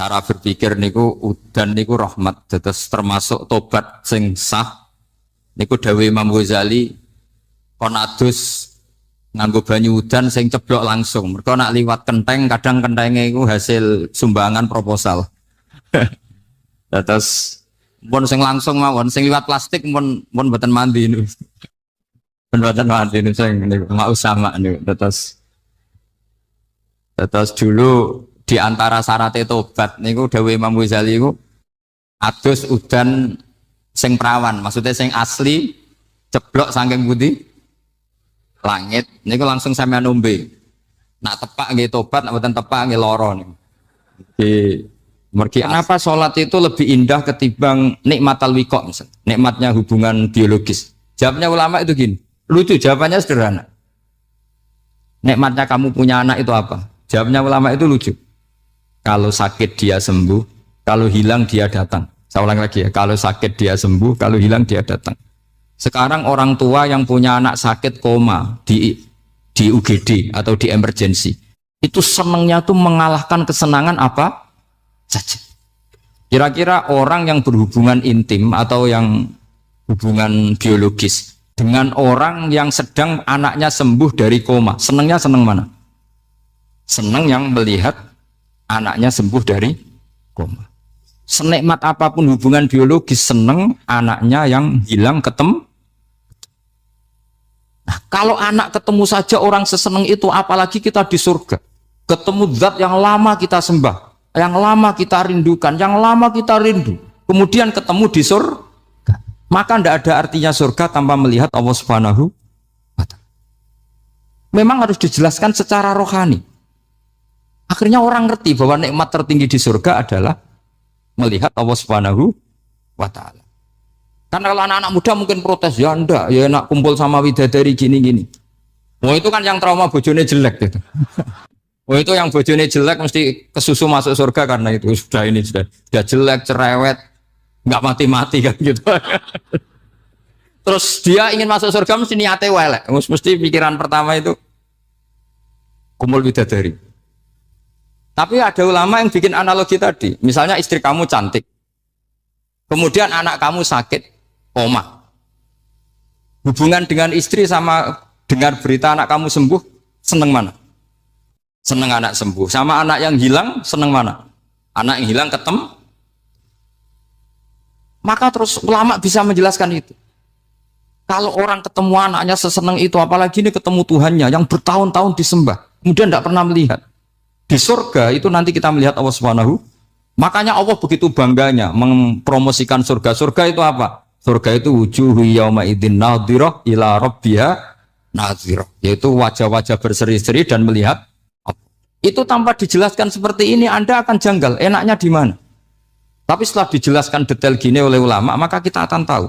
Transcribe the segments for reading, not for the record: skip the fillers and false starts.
cara berpikir niku udan niku rahmat, terus termasuk tobat sing sah niku dawuh Imam Ghazali kon adus nganggo banyu udan sing ceblok langsung. Mergo nak liwat kenteng kadang kentenge iku hasil sumbangan proposal. Terus pun sing langsung mawon, sing liwat plastik pun mboten mandi niku. Pun mboten mandi niku sing niku mau sama niku. Terus dulu di antara syarat tobat niku dawuh Imam Ghazali niku adus udan sing prawan, maksudnya sing asli ceblok saking putih langit niku langsung sampean nombe. Nak tepak nggih tobat, nak mboten tepak nggih lara niku. Kenapa sholat itu lebih indah ketimbang nikmatal wiqo, misalnya nikmatnya hubungan biologis? Jawabnya ulama itu gini, lucu, jawabannya sederhana. Nikmatnya kamu punya anak itu apa? Jawabnya ulama itu lucu. Kalau sakit dia sembuh, kalau hilang dia datang. Saya ulang lagi ya, kalau sakit dia sembuh, kalau hilang dia datang. Sekarang orang tua yang punya anak sakit koma di UGD atau di emergency, itu senangnya tuh mengalahkan kesenangan apa saja. Kira-kira orang yang berhubungan intim atau yang hubungan biologis dengan orang yang sedang anaknya sembuh dari koma, senangnya senang mana? Senang yang melihat anaknya sembuh dari koma. Senikmat apapun hubungan biologis, senang anaknya yang hilang ketemu. Nah, kalau anak ketemu saja orang seseneng itu, apalagi kita di surga, ketemu zat yang lama kita sembah, yang lama kita rindukan, yang lama kita rindu, kemudian ketemu di surga, maka tidak ada artinya surga tanpa melihat Allah Subhanahu wa Ta'ala. Memang harus dijelaskan secara rohani. Akhirnya orang ngerti bahwa nikmat tertinggi di surga adalah melihat Allah Subhanahu wa Ta'ala. Karena kalau anak-anak muda mungkin protes, ya enggak, ya enak kumpul sama widadari gini-gini. Oh itu kan yang trauma bojone jelek gitu. Oh itu yang bojone jelek mesti kesusu masuk surga karena itu sudah jelek, cerewet, nggak mati-mati kan gitu. Terus dia ingin masuk surga mesti niatnya welek, mesti pikiran pertama itu kumpul widadari. Tapi ada ulama yang bikin analogi tadi, misalnya istri kamu cantik, kemudian anak kamu sakit, koma. Hubungan dengan istri sama dengar berita anak kamu sembuh, seneng mana? Seneng anak sembuh. Sama anak yang hilang, seneng mana? Anak yang hilang ketemu. Maka terus ulama bisa menjelaskan itu. Kalau orang ketemu anaknya seseneng itu, apalagi ini ketemu Tuhannya yang bertahun-tahun disembah, kemudian tidak pernah melihat. Di surga itu nanti kita melihat Allah Subhanahu. Makanya Allah begitu bangganya mempromosikan surga. Surga itu apa? Surga itu wujuhu yauma idzin nadhirah ila rabbiha nadhirah, yaitu wajah-wajah berseri-seri dan melihat. Itu tanpa dijelaskan seperti ini Anda akan janggal, enaknya di mana? Tapi setelah dijelaskan detail gini oleh ulama, maka kita akan tahu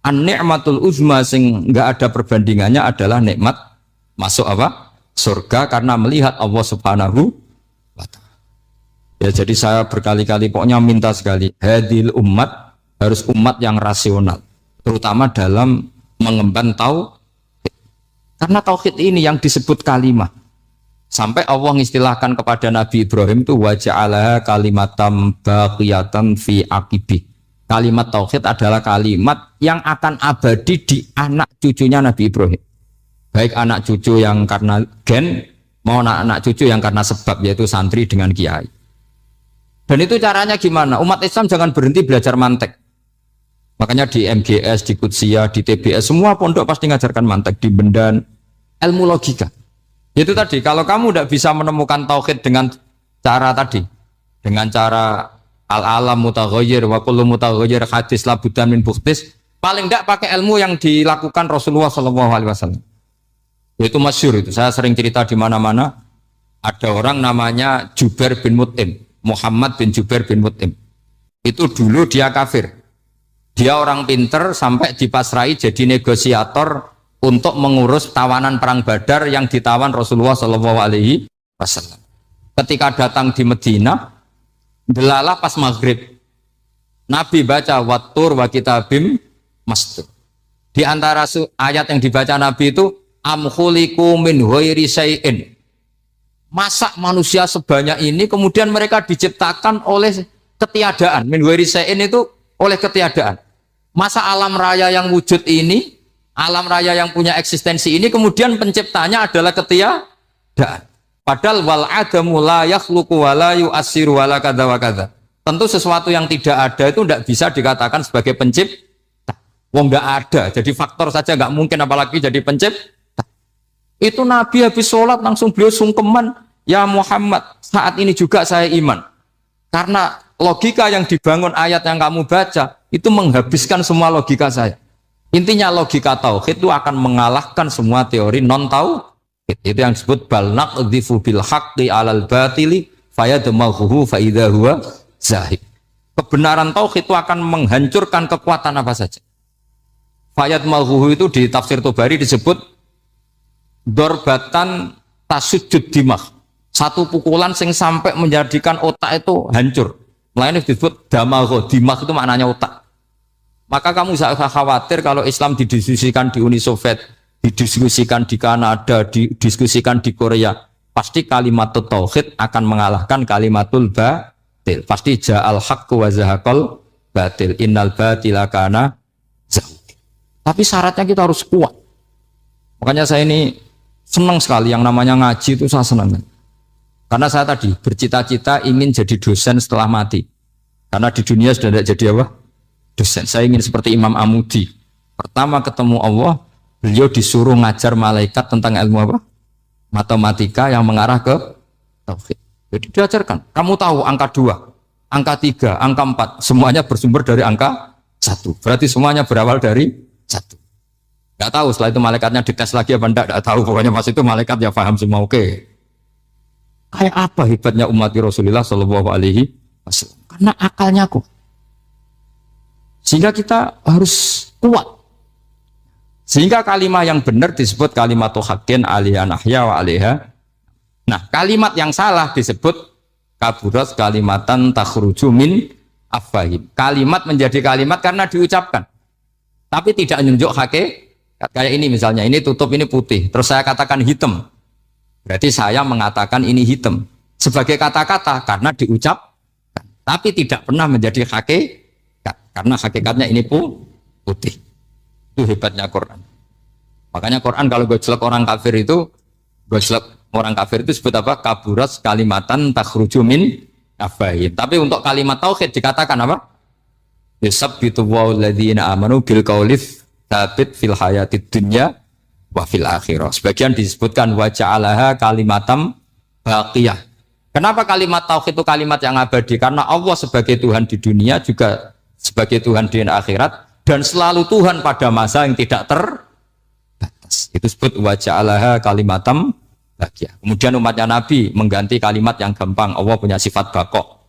an-ni'matul uzma sing enggak ada perbandingannya adalah nikmat masuk apa? Surga karena melihat Allah Subhanahu wa Ta'ala. Ya jadi saya berkali-kali pokoknya minta sekali, hadil umat harus umat yang rasional, terutama dalam mengemban tauhid. Karena tauhid ini yang disebut kalimah. Sampai Allah mengistilahkan kepada Nabi Ibrahim itu waja'alaha kalimatam baqiyatan fi aqibi. Kalimat tauhid adalah kalimat yang akan abadi di anak cucunya Nabi Ibrahim. Baik anak cucu yang karena gen maupun anak cucu yang karena sebab, yaitu santri dengan kiai. Dan itu caranya gimana? Umat Islam jangan berhenti belajar mantek. Makanya di MGS, di Qudsiah, di TBS, semua pondok pasti ngajarkan mantek, di Bendan, ilmu logika. Itu tadi, kalau kamu tidak bisa menemukan tauhid dengan cara tadi, dengan cara al-alam mutaghayyir wa kullu mutaghayyir hadis la budda min bukhtis, paling tidak pakai ilmu yang dilakukan Rasulullah SAW. Itu masyhur itu, saya sering cerita di mana-mana. Ada orang namanya Jubair bin Mut'im, Muhammad bin Jubair bin Mut'im. Itu dulu dia kafir. Dia orang pinter sampai dipasrai jadi negosiator untuk mengurus tawanan perang Badar yang ditawan Rasulullah SAW. Ketika datang di Medina, delalah pas maghrib, Nabi baca wattur wa kitabim mastur. Di antara ayat yang dibaca Nabi itu am khuliqu min ghairi syai'in. Masa manusia sebanyak ini kemudian mereka diciptakan oleh ketiadaan. Min ghairi syai'in itu oleh ketiadaan. Masa alam raya yang wujud ini, alam raya yang punya eksistensi ini kemudian penciptanya adalah ketiadaan. Padahal wal adamu la yakhluqu wa la yu'assiru wa la kadza wa kadza. Tentu sesuatu yang tidak ada itu tidak bisa dikatakan sebagai pencipta. Wong nggak ada, jadi faktor saja nggak mungkin apalagi jadi pencipta. Itu Nabi habis sholat langsung beliau sungkeman, ya Muhammad, saat ini juga saya iman. Karena logika yang dibangun ayat yang kamu baca, itu menghabiskan semua logika saya. Intinya logika tauhid itu akan mengalahkan semua teori non-tauhid. Itu yang disebut bal naqdhifu bil haqqi 'alal batili fayadmaghuhu fa idza huwa zahid. Kebenaran tauhid itu akan menghancurkan kekuatan apa saja. Fayadmaghuhu itu di tafsir Tobari disebut dorbatan tasujud dimah, satu pukulan sing sampai menjadikan otak itu hancur. Melainkan disebut damagho, dimah itu maknanya otak. Maka kamu jangan khawatir kalau Islam didiskusikan di Uni Soviet, didiskusikan di Kanada, didiskusikan di Korea, pasti kalimat tauhid akan mengalahkan kalimatul batil. Pasti ja'al haqqu wa zahaqal batil, innal batila kana zahuq. Tapi syaratnya kita harus kuat. Makanya saya ini senang sekali yang namanya ngaji, itu saya senang. Karena saya tadi bercita-cita ingin jadi dosen setelah mati. Karena di dunia sudah tidak jadi apa? Dosen. Saya ingin seperti Imam Amudi. Pertama ketemu Allah, beliau disuruh ngajar malaikat tentang ilmu apa? Matematika yang mengarah ke tauhid. Jadi diajarkan. Kamu tahu angka 2, angka 3, angka 4, semuanya bersumber dari angka 1. Berarti semuanya berawal dari 1. Gak tahu setelah itu malaikatnya dites lagi apa enggak, gak tahu. Pokoknya pas itu malaikat ya paham semua. Oke. Kayak apa hebatnya umat Rasulullah Shallallahu Alaihi Wasallam? Karena akalnya kok. Sehingga kita harus kuat. Sehingga kalimat yang benar disebut kalimat haqqin alaiha nahya wa alaiha. Nah, kalimat yang salah disebut kaburat kalimatan takhruju min afwahim. Kalimat menjadi kalimat karena diucapkan, tapi tidak menunjuk hakikat. Kayak ini misalnya, ini tutup, ini putih, terus saya katakan hitam, berarti saya mengatakan ini hitam sebagai kata-kata karena diucapkan, tapi tidak pernah menjadi hakikat karena hakikatnya ini putih. Itu hebatnya Quran. Makanya Quran kalau gojlek orang kafir itu, gojlek orang kafir itu sebut apa? Kaburat kalimatan takhruju min afwahim. Tapi untuk kalimat tauhid dikatakan apa? Yusabbitu walladzina amanu bil qaulif tsabit fil hayatid dunya wa fil akhirah. Sebagian disebutkan wa ja'alaha kalimatam baqiyah. Kenapa kalimat tauhid itu kalimat yang abadi? Karena Allah sebagai Tuhan di dunia juga sebagai Tuhan di akhirat, dan selalu Tuhan pada masa yang tidak terbatas. Itu disebut wa ja'alaha kalimatam baqiyah. Kemudian umatnya Nabi mengganti kalimat yang gampang. Allah punya sifat baqo,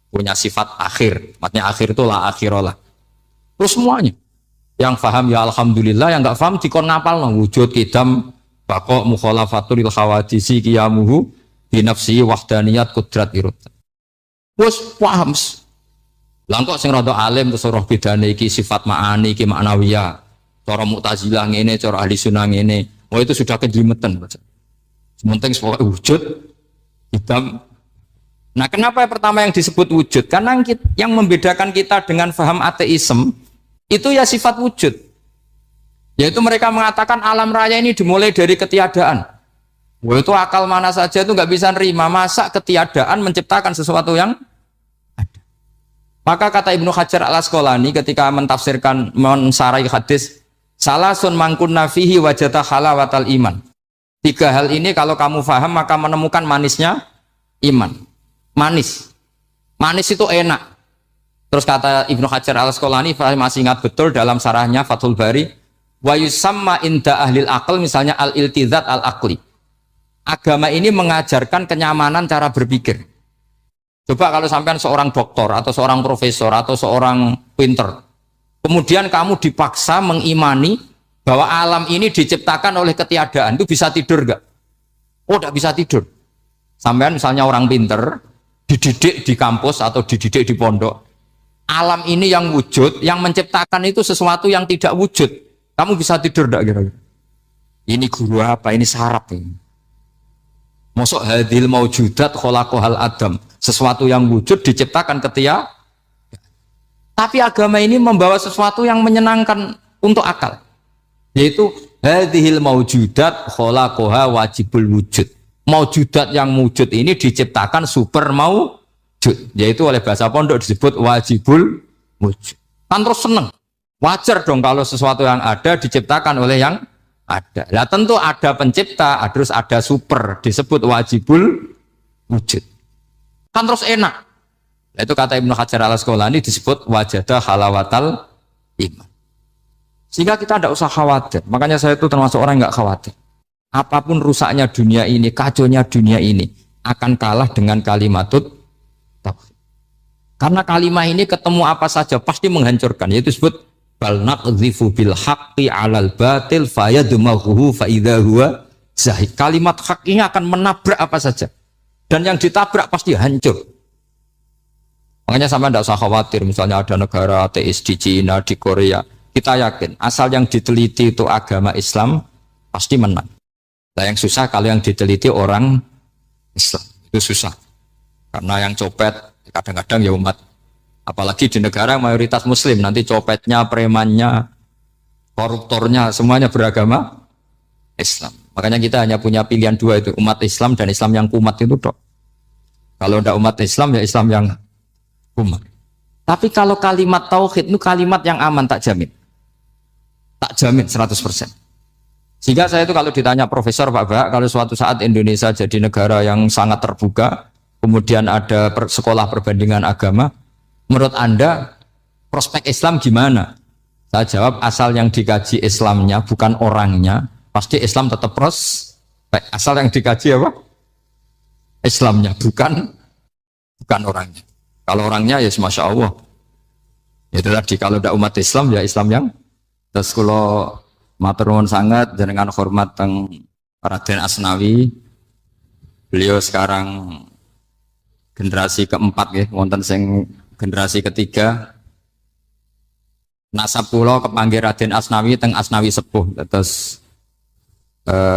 punya sifat akhir. Maksudnya akhir itu la akhirah. Terus semuanya. Yang paham ya alhamdulillah, yang enggak paham dikon ngapal wujud kidam baqo mukhalafatul khawadisi qiyamuhu bi nafsi wahdaniyat qudrat irad. Wes paham. Lah kok sing rada alim terus roh bedane iki sifat ma'ani iki maknawiyah. Cara Mu'tazilah ngene, cara ahli sunnah ngene. Oh itu sudah kejlimetan. Sementing wujud hitam. Nah, kenapa pertama yang disebut wujud? Karena yang membedakan kita dengan faham ateisme itu ya sifat wujud. Yaitu mereka mengatakan alam raya ini dimulai dari ketiadaan. Wah, itu akal mana saja itu nggak bisa nerima. Masa ketiadaan menciptakan sesuatu yang ada. Maka kata Ibnu Hajar al-Asqalani ketika mentafsirkan mensarai hadis salasun mangkunna fihi wajata halawatal iman. 3 hal ini kalau kamu faham maka menemukan manisnya iman. Manis itu enak. Terus kata Ibnu Hajar al-Asqalani, saya masih ingat betul dalam sarahnya Fathul Bari, wa yusamma inda ahlil aql, misalnya al-iltizat al-aqli. Agama ini mengajarkan kenyamanan cara berpikir. Coba kalau sampean seorang doktor atau seorang profesor atau seorang pinter, kemudian kamu dipaksa mengimani bahwa alam ini diciptakan oleh ketiadaan, itu bisa tidur gak? Oh, tidak bisa tidur. Sampean misalnya orang pinter, dididik di kampus atau dididik di pondok, alam ini yang wujud, yang menciptakan itu sesuatu yang tidak wujud. Kamu bisa tidur enggak kira-kira? Ini guru apa? Ini sarap ini. Mosok hadil maujudat khalaqahal adam, sesuatu yang wujud diciptakan ketika. Tapi agama ini membawa sesuatu yang menyenangkan untuk akal, yaitu hadhil maujudat khalaqaha wajibul wujud. Maujudat yang wujud ini diciptakan super maujud, yaitu oleh bahasa pondok disebut wajibul wujud. Kan terus seneng, wajar dong kalau sesuatu yang ada diciptakan oleh yang ada. Lah tentu ada pencipta, terus ada super, disebut wajibul wujud. Kan terus enak. Itu kata Ibnu Hajar al-Asqalani disebut wajadah halawatal iman. Sehingga kita tidak usah khawatir. Makanya saya itu termasuk orang yang nggak khawatir. Apapun rusaknya dunia ini, kacaunya dunia ini, akan kalah dengan kalimatut tauhid. Karena kalimat ini ketemu apa saja pasti menghancurkan. Yaitu disebut bal naqdhifu bil haqqi 'alal batil fayadmaghuhu fa idza huwa zahid. Kalimat hak ini akan menabrak apa saja. Dan yang ditabrak pasti hancur. Makanya sama tidak usah khawatir, misalnya ada negara ateis di Cina, di Korea, kita yakin asal yang diteliti itu agama Islam pasti menang. Nah yang susah kalau yang diteliti orang Islam, itu susah. Karena yang copet kadang-kadang ya umat, apalagi di negara mayoritas Muslim, nanti copetnya, premannya, koruptornya semuanya beragama Islam. Makanya kita hanya punya pilihan dua itu, umat Islam dan Islam yang kumat itu dok. Kalau tidak umat Islam ya Islam yang umat. Tapi kalau kalimat tauhid itu kalimat yang aman, tak jamin 100%. Sehingga saya itu kalau ditanya profesor Pak Bak, kalau suatu saat Indonesia jadi negara yang sangat terbuka, kemudian ada sekolah perbandingan agama, menurut Anda prospek Islam gimana? Saya jawab asal yang dikaji Islamnya bukan orangnya, pasti Islam tetap prospek. Asal yang dikaji apa? Islamnya bukan orangnya. Kalau orangnya ya Masya Allah. Itu tadi kalau tidak umat Islam ya Islam yang. Terus kalau matur nuwun sangat dengan hormat teng Raden Asnawi. Beliau sekarang generasi keempat ya, wonten sing generasi ketiga. Nasab kula kepanggih Raden Asnawi teng Asnawi sepuh. Terus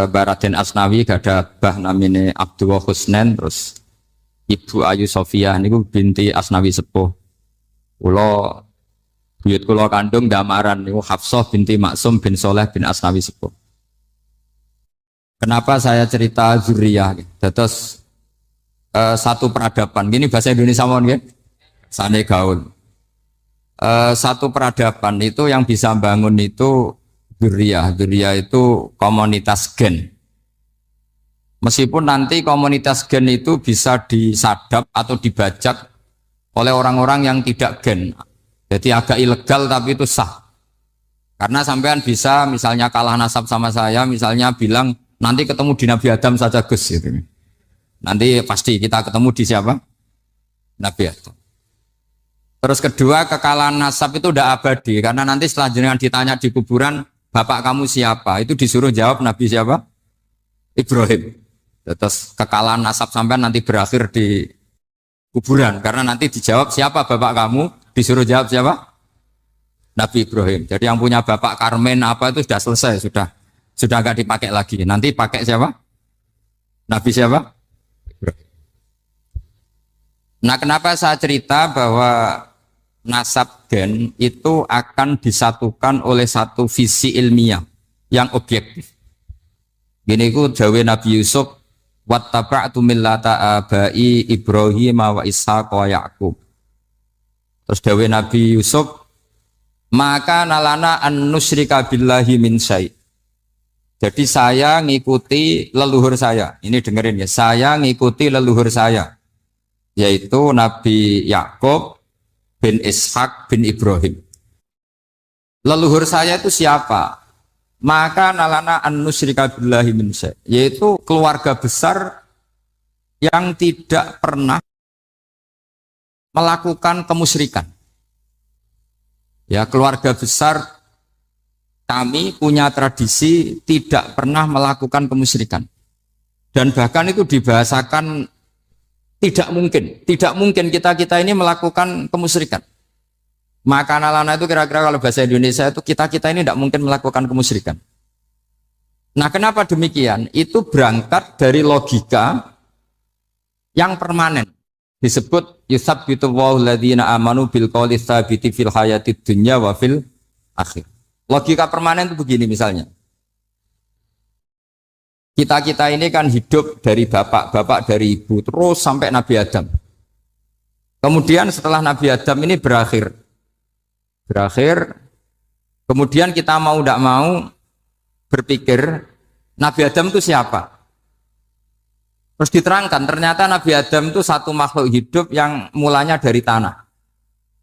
Raden Asnawi gada bah namine Abdullah Husnen, terus Ibu Ayu Sofia niku binti Asnawi sepuh. Kula buyut kula kandung damaran niku Hafsah binti Maksum bin Soleh bin Asnawi sepuh. Kenapa saya cerita zuriyah? Terus satu peradaban. Gini bahasa Indonesia mohon nggih. Sane gaul. Satu peradaban itu yang bisa bangun itu zuriyah. Zuriyah itu komunitas gen. Meskipun nanti komunitas gen itu bisa disadap atau dibajak oleh orang-orang yang tidak gen. Jadi agak ilegal tapi itu sah. Karena sampean bisa misalnya kalah nasab sama saya, misalnya bilang nanti ketemu di Nabi Adam saja Gus gitu. Nanti pasti kita ketemu di siapa? Nabi Adam. Terus kedua, kekalahan nasab itu udah abadi karena nanti setelah jenengan ditanya di kuburan, bapak kamu siapa? Itu disuruh jawab Nabi siapa? Ibrahim. Terus kekalahan nasab sampean nanti berakhir di kuburan karena nanti dijawab siapa bapak kamu, disuruh jawab siapa? Nabi Ibrahim. Jadi yang punya bapak Karmen apa itu sudah selesai, sudah nggak dipakai lagi. Nanti pakai siapa? Nabi siapa? Ibrahim. Nah, kenapa saya cerita bahwa nasab gen itu akan disatukan oleh satu visi ilmiah yang objektif. Gini ku jawe Nabi Yusuf, wattaba'tu millata abai Ibrahim wa Ishaq wa Yaqub. Terus dawe Nabi Yusuf, maka nalana an nusyrika billahi min syai'. Jadi saya ngikuti leluhur saya. Ini dengerin ya, saya ngikuti leluhur saya, yaitu Nabi Yakub bin Ishak bin Ibrahim. Leluhur saya itu siapa? Maka nalana an nusyrika billahi min syai', yaitu keluarga besar yang tidak pernah melakukan kemusyrikan. Ya, keluarga besar kami punya tradisi tidak pernah melakukan kemusyrikan. Dan bahkan itu dibahasakan tidak mungkin kita ini melakukan kemusyrikan. Maka nalana itu kira-kira kalau bahasa Indonesia itu kita ini tidak mungkin melakukan kemusyrikan. Nah, kenapa demikian? Itu berangkat dari logika yang permanen. Disebut yusabbitu Allahu alladziina aamanu bil qouli tsabiti fil hayatid dunya wa fil akhir. Logika permanen itu begini misalnya. Kita ini kan hidup dari bapak dari ibu terus sampai Nabi Adam. Kemudian setelah Nabi Adam ini berakhir, kemudian kita mau tidak mau berpikir Nabi Adam itu siapa? Terus diterangkan ternyata Nabi Adam itu satu makhluk hidup yang mulanya dari tanah.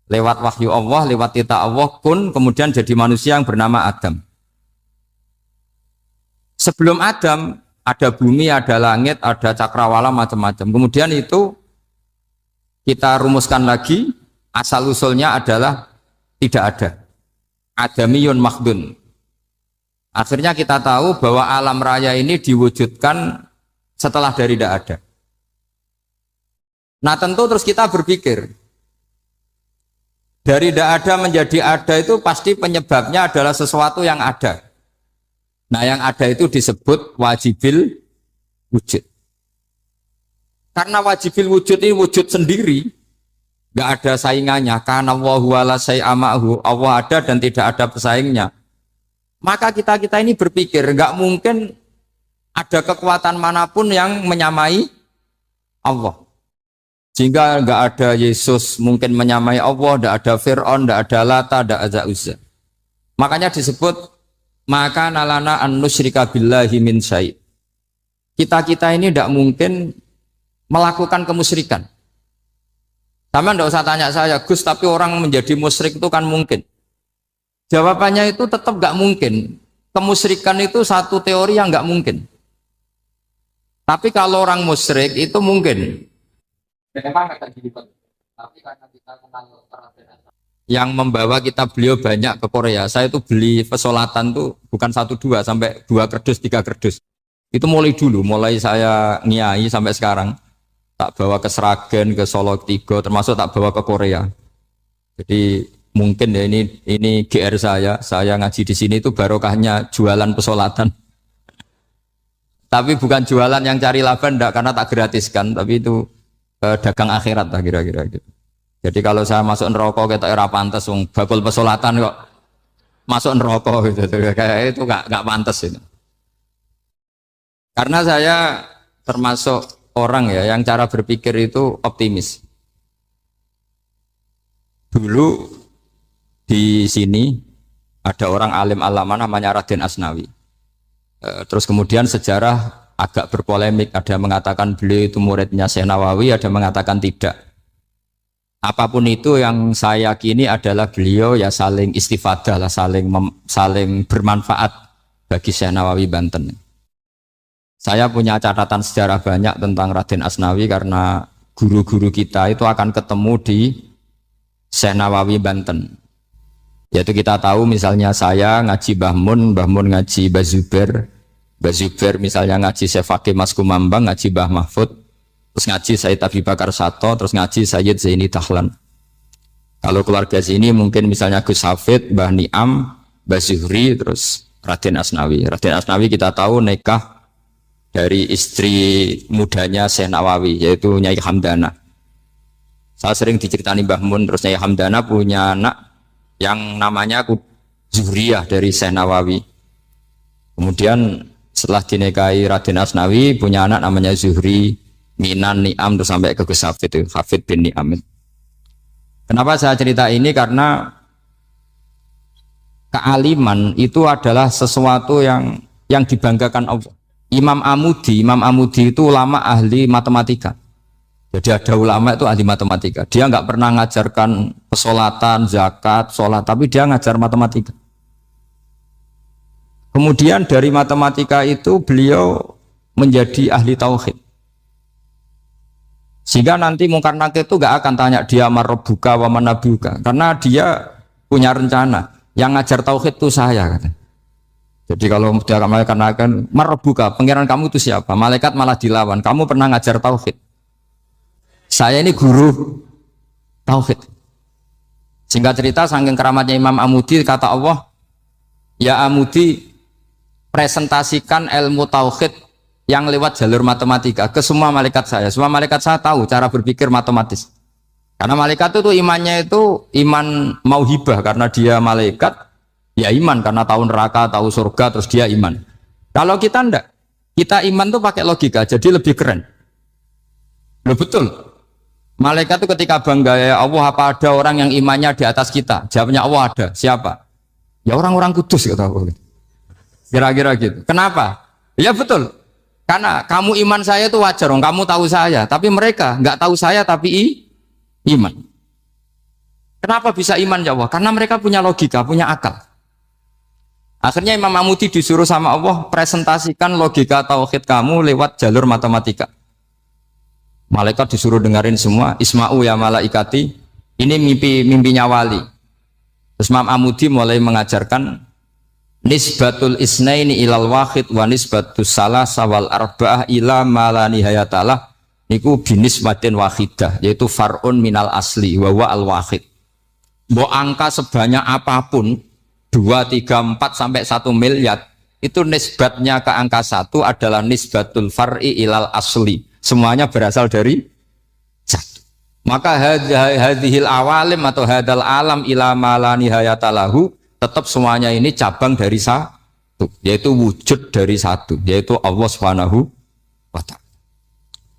Lewat wahyu Allah, lewat titah Allah pun kemudian jadi manusia yang bernama Adam. Sebelum Adam ada bumi, ada langit, ada cakrawala macam-macam. Kemudian itu kita rumuskan lagi, asal usulnya adalah tidak ada. Adamiyun makhdun. Akhirnya kita tahu bahwa alam raya ini diwujudkan setelah dari tidak ada. Nah tentu terus kita berpikir, dari tidak ada menjadi ada itu pasti penyebabnya adalah sesuatu yang ada. Nah yang ada itu disebut wajibil wujud. Karena wajibil wujud ini wujud sendiri, nggak ada saingannya. Karena Allahu wala syai'amahu, Allah ada dan tidak ada pesaingnya. Maka kita ini berpikir nggak mungkin ada kekuatan manapun yang menyamai Allah. Sehingga nggak ada Yesus mungkin menyamai Allah, nggak ada Fir'aun, nggak ada Lata, nggak ada Uzza. Makanya disebut maka nalana an nusyrika billahi min syai'. Kita ini tidak mungkin melakukan kemusyrikan. Sama nggak usah tanya saya, Gus, tapi orang menjadi musyrik itu kan mungkin. Jawabannya itu tetap nggak mungkin. Kemusyrikan itu satu teori yang nggak mungkin. Tapi kalau orang musyrik itu mungkin. Yang membawa kita beliau banyak ke Korea. Saya itu beli pesolatan tuh bukan 1 2 sampai 2 kerdus 3 kerdus. Itu mulai saya niai sampai sekarang. Tak bawa ke Sragen, ke Solo Tigo, termasuk tak bawa ke Korea. Jadi mungkin ya ini GR saya ngaji di sini itu barokahnya jualan pesolatan. Tapi bukan jualan yang cari laba enggak, karena tak gratiskan, tapi itu dagang akhirat lah kira-kira gitu. Jadi kalau saya masuk neraka kita era pantas wong bakul pesolatan kok masuk neraka gitu. Kayak itu enggak pantas itu. Karena saya termasuk orang ya yang cara berpikir itu optimis. Dulu di sini ada orang alim alama namanya Raden Asnawi. Terus kemudian sejarah agak berpolemik, ada yang mengatakan beliau itu muridnya Syekh Nawawi, ada yang mengatakan tidak. Apapun itu yang saya yakini adalah beliau ya saling istifadah lah, saling bermanfaat bagi Syekh Nawawi Banten. Saya punya catatan sejarah banyak tentang Raden Asnawi karena guru-guru kita itu akan ketemu di Syekh Nawawi Banten. Yaitu kita tahu misalnya saya ngaji Mbah Mun ngaji Mbah Zubair misalnya ngaji Syekh Fakih Mas Kumambang, ngaji Mbah Mahfud, terus ngaji Sayyid Abi Bakar Sato, terus ngaji Sayyid Zaini Dahlan. Kalau keluarga sini mungkin misalnya Gus Hafid, Mbah Niam, Mbah Zuhri, terus Raden Asnawi. Raden Asnawi kita tahu nikah dari istri mudanya Syekh Nawawi, yaitu Nyai Hamdana. Saya sering diceritani Mbah Mun, terus Nyai Hamdana punya anak yang namanya Zuhriyah dari Syekh Nawawi. Kemudian setelah dinikahi Raden Asnawi punya anak namanya Zuhri, Minan, Niam, terus sampai ke Gus Hafid itu, Hafid bin Niam. Kenapa saya cerita ini? Karena kealiman itu adalah sesuatu yang dibanggakan Allah. Imam Amudi itu ulama ahli matematika. Jadi ada ulama itu ahli matematika. Dia nggak pernah ngajarkan pesolatan, zakat, sholat, tapi dia ngajar matematika. Kemudian dari matematika itu beliau menjadi ahli tauhid. Sehingga nanti Mungkar Nakir itu nggak akan tanya dia marrobuka wa manabuka, karena dia punya rencana. Yang ngajar tauhid itu saya, kata. Jadi kalau dia akan marrobuka, pangeran kamu itu siapa? Malaikat malah dilawan. Kamu pernah ngajar tauhid? Saya ini guru tauhid. Singkat cerita, saking keramatnya Imam Amudi, kata Allah, ya Amudi, presentasikan ilmu tauhid yang lewat jalur matematika ke semua malaikat saya. Semua malaikat saya tahu cara berpikir matematis. Karena malaikat itu imannya itu iman mauhibah, karena dia malaikat, ya iman karena tahu neraka, tahu surga, terus dia iman. Kalau kita enggak, kita iman tuh pakai logika, jadi lebih keren. Loh betul. Malaikat itu ketika bangga, ya Allah, apa ada orang yang imannya di atas kita? Jawabnya Allah ada. Siapa? Ya orang-orang kudus, kata Allah. Kira-kira gitu. Kenapa? Ya betul. Karena kamu iman saya itu wajar, kamu tahu saya, tapi mereka nggak tahu saya tapi iman. Kenapa bisa iman ya Allah? Karena mereka punya logika, punya akal. Akhirnya Imam Mamudi disuruh sama Allah presentasikan logika tauhid kamu lewat jalur matematika. Malaikat disuruh dengerin semua, isma'u ya malaikati, ini mimpinya wali. Terus Imam Mamudi mulai mengajarkan nisbatul isnaini ilal wahid wa nisbatus salasa wal arba'ah ila ma la nihayatalah niku binisbatin wahidah, yaitu far'un minal asli wa wa al wahid. Mbok angka sebanyak apapun 2, 3, 4 sampai 1 miliar itu nisbatnya ke angka 1 adalah nisbatul far'i ilal asli, semuanya berasal dari 1. Maka hadhil awalim atau hadal alam ila ma la nihayatalahu, tetap semuanya ini cabang dari 1, yaitu wujud dari 1, yaitu Allah Subhanahu wa ta'ala.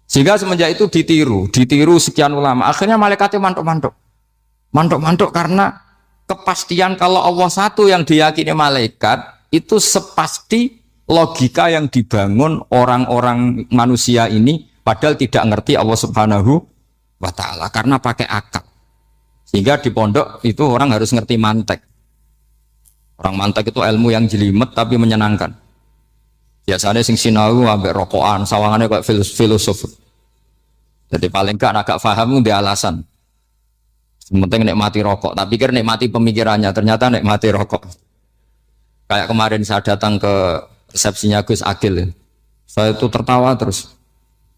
Sehingga semenjak itu ditiru sekian ulama. Akhirnya malaikatnya mantuk karena kepastian kalau Allah satu yang diyakini malaikat itu sepasti logika yang dibangun orang-orang manusia ini, padahal tidak ngerti Allah Subhanahu wa ta'ala karena pakai akal. Sehingga di pondok itu orang harus ngerti mantek. Orang mantek itu ilmu yang jelimet tapi menyenangkan. Biasanya sing sinau ambek rokokan, sawangannya kayak filosof. Jadi paling gak agak paham dia alasan. Penting nikmati rokok, tak pikir nikmati pemikirannya, ternyata nikmati rokok. Kayak kemarin saya datang ke resepsinya Gus Agil, saya itu tertawa terus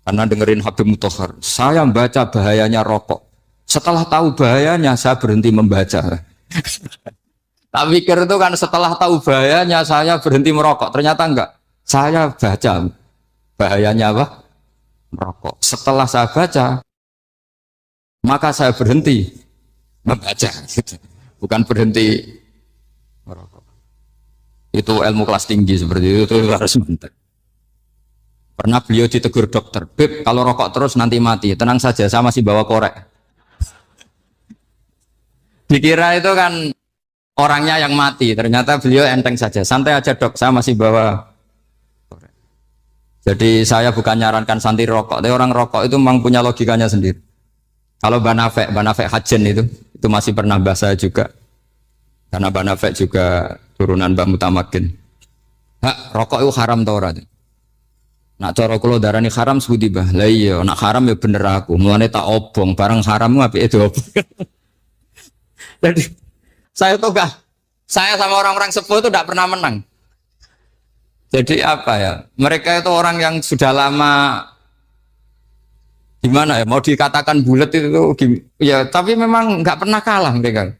karena dengerin Habib Mutahar. Saya membaca bahayanya rokok. Setelah tahu bahayanya, saya berhenti membaca. Tak pikir itu kan setelah tahu bahayanya saya berhenti merokok. Ternyata enggak. Saya baca bahayanya apa? Merokok. Setelah saya baca, maka saya berhenti membaca. Gitu. Bukan berhenti merokok. Itu ilmu kelas tinggi seperti itu harus mantap. Pernah beliau ditegur dokter, Beb, kalau rokok terus nanti mati. Tenang saja, saya masih bawa korek. Dikira itu kan orangnya yang mati, ternyata beliau enteng saja. Santai aja dok, saya masih bawa korek. Jadi saya bukan nyarankan santai rokok, tapi orang rokok itu memang punya logikanya sendiri. Kalau Banafek Hajen itu masih pernah bahas saya juga. Karena Banafek juga turunan Mbah Mutamakin. Hak, rokok itu haram tau ora? Nak cara kula darani haram sebuti bah. Lah iya, nak haram ya bener aku. Mulane tak obong, barang haram apike diobong. Jadi saya tuh saya sama orang-orang sepuh itu tidak pernah menang. Jadi apa ya? Mereka itu orang yang sudah lama gimana ya? Mau dikatakan bulat itu ya, tapi memang nggak pernah kalah mereka.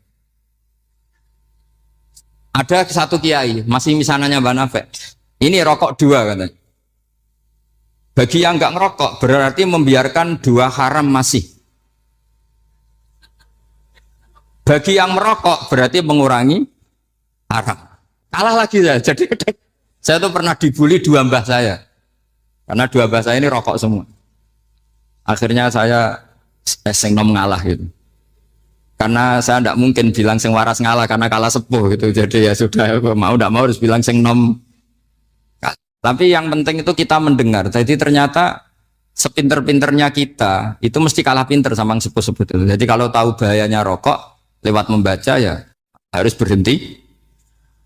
Ada satu kiai, masih misalnya Banafek. Ini rokok 2 katanya. Bagi yang nggak ngerokok berarti membiarkan 2 haram masih. Bagi yang merokok berarti mengurangi haram. Kalah lagi ya. Jadi saya tuh pernah dibully 2 mbah saya. Karena 2 mbah saya ini rokok semua. Akhirnya saya sing nom ngalah gitu. Karena saya tidak mungkin bilang sing waras ngalah karena kalah sepuh gitu. Jadi ya sudah, mau tidak mau harus bilang sing nom. Tapi yang penting itu kita mendengar. Jadi ternyata sepinter-pinternya kita itu mesti kalah pinter sama yang sepuh-sepuh itu. Jadi kalau tahu bahayanya rokok lewat membaca ya harus berhenti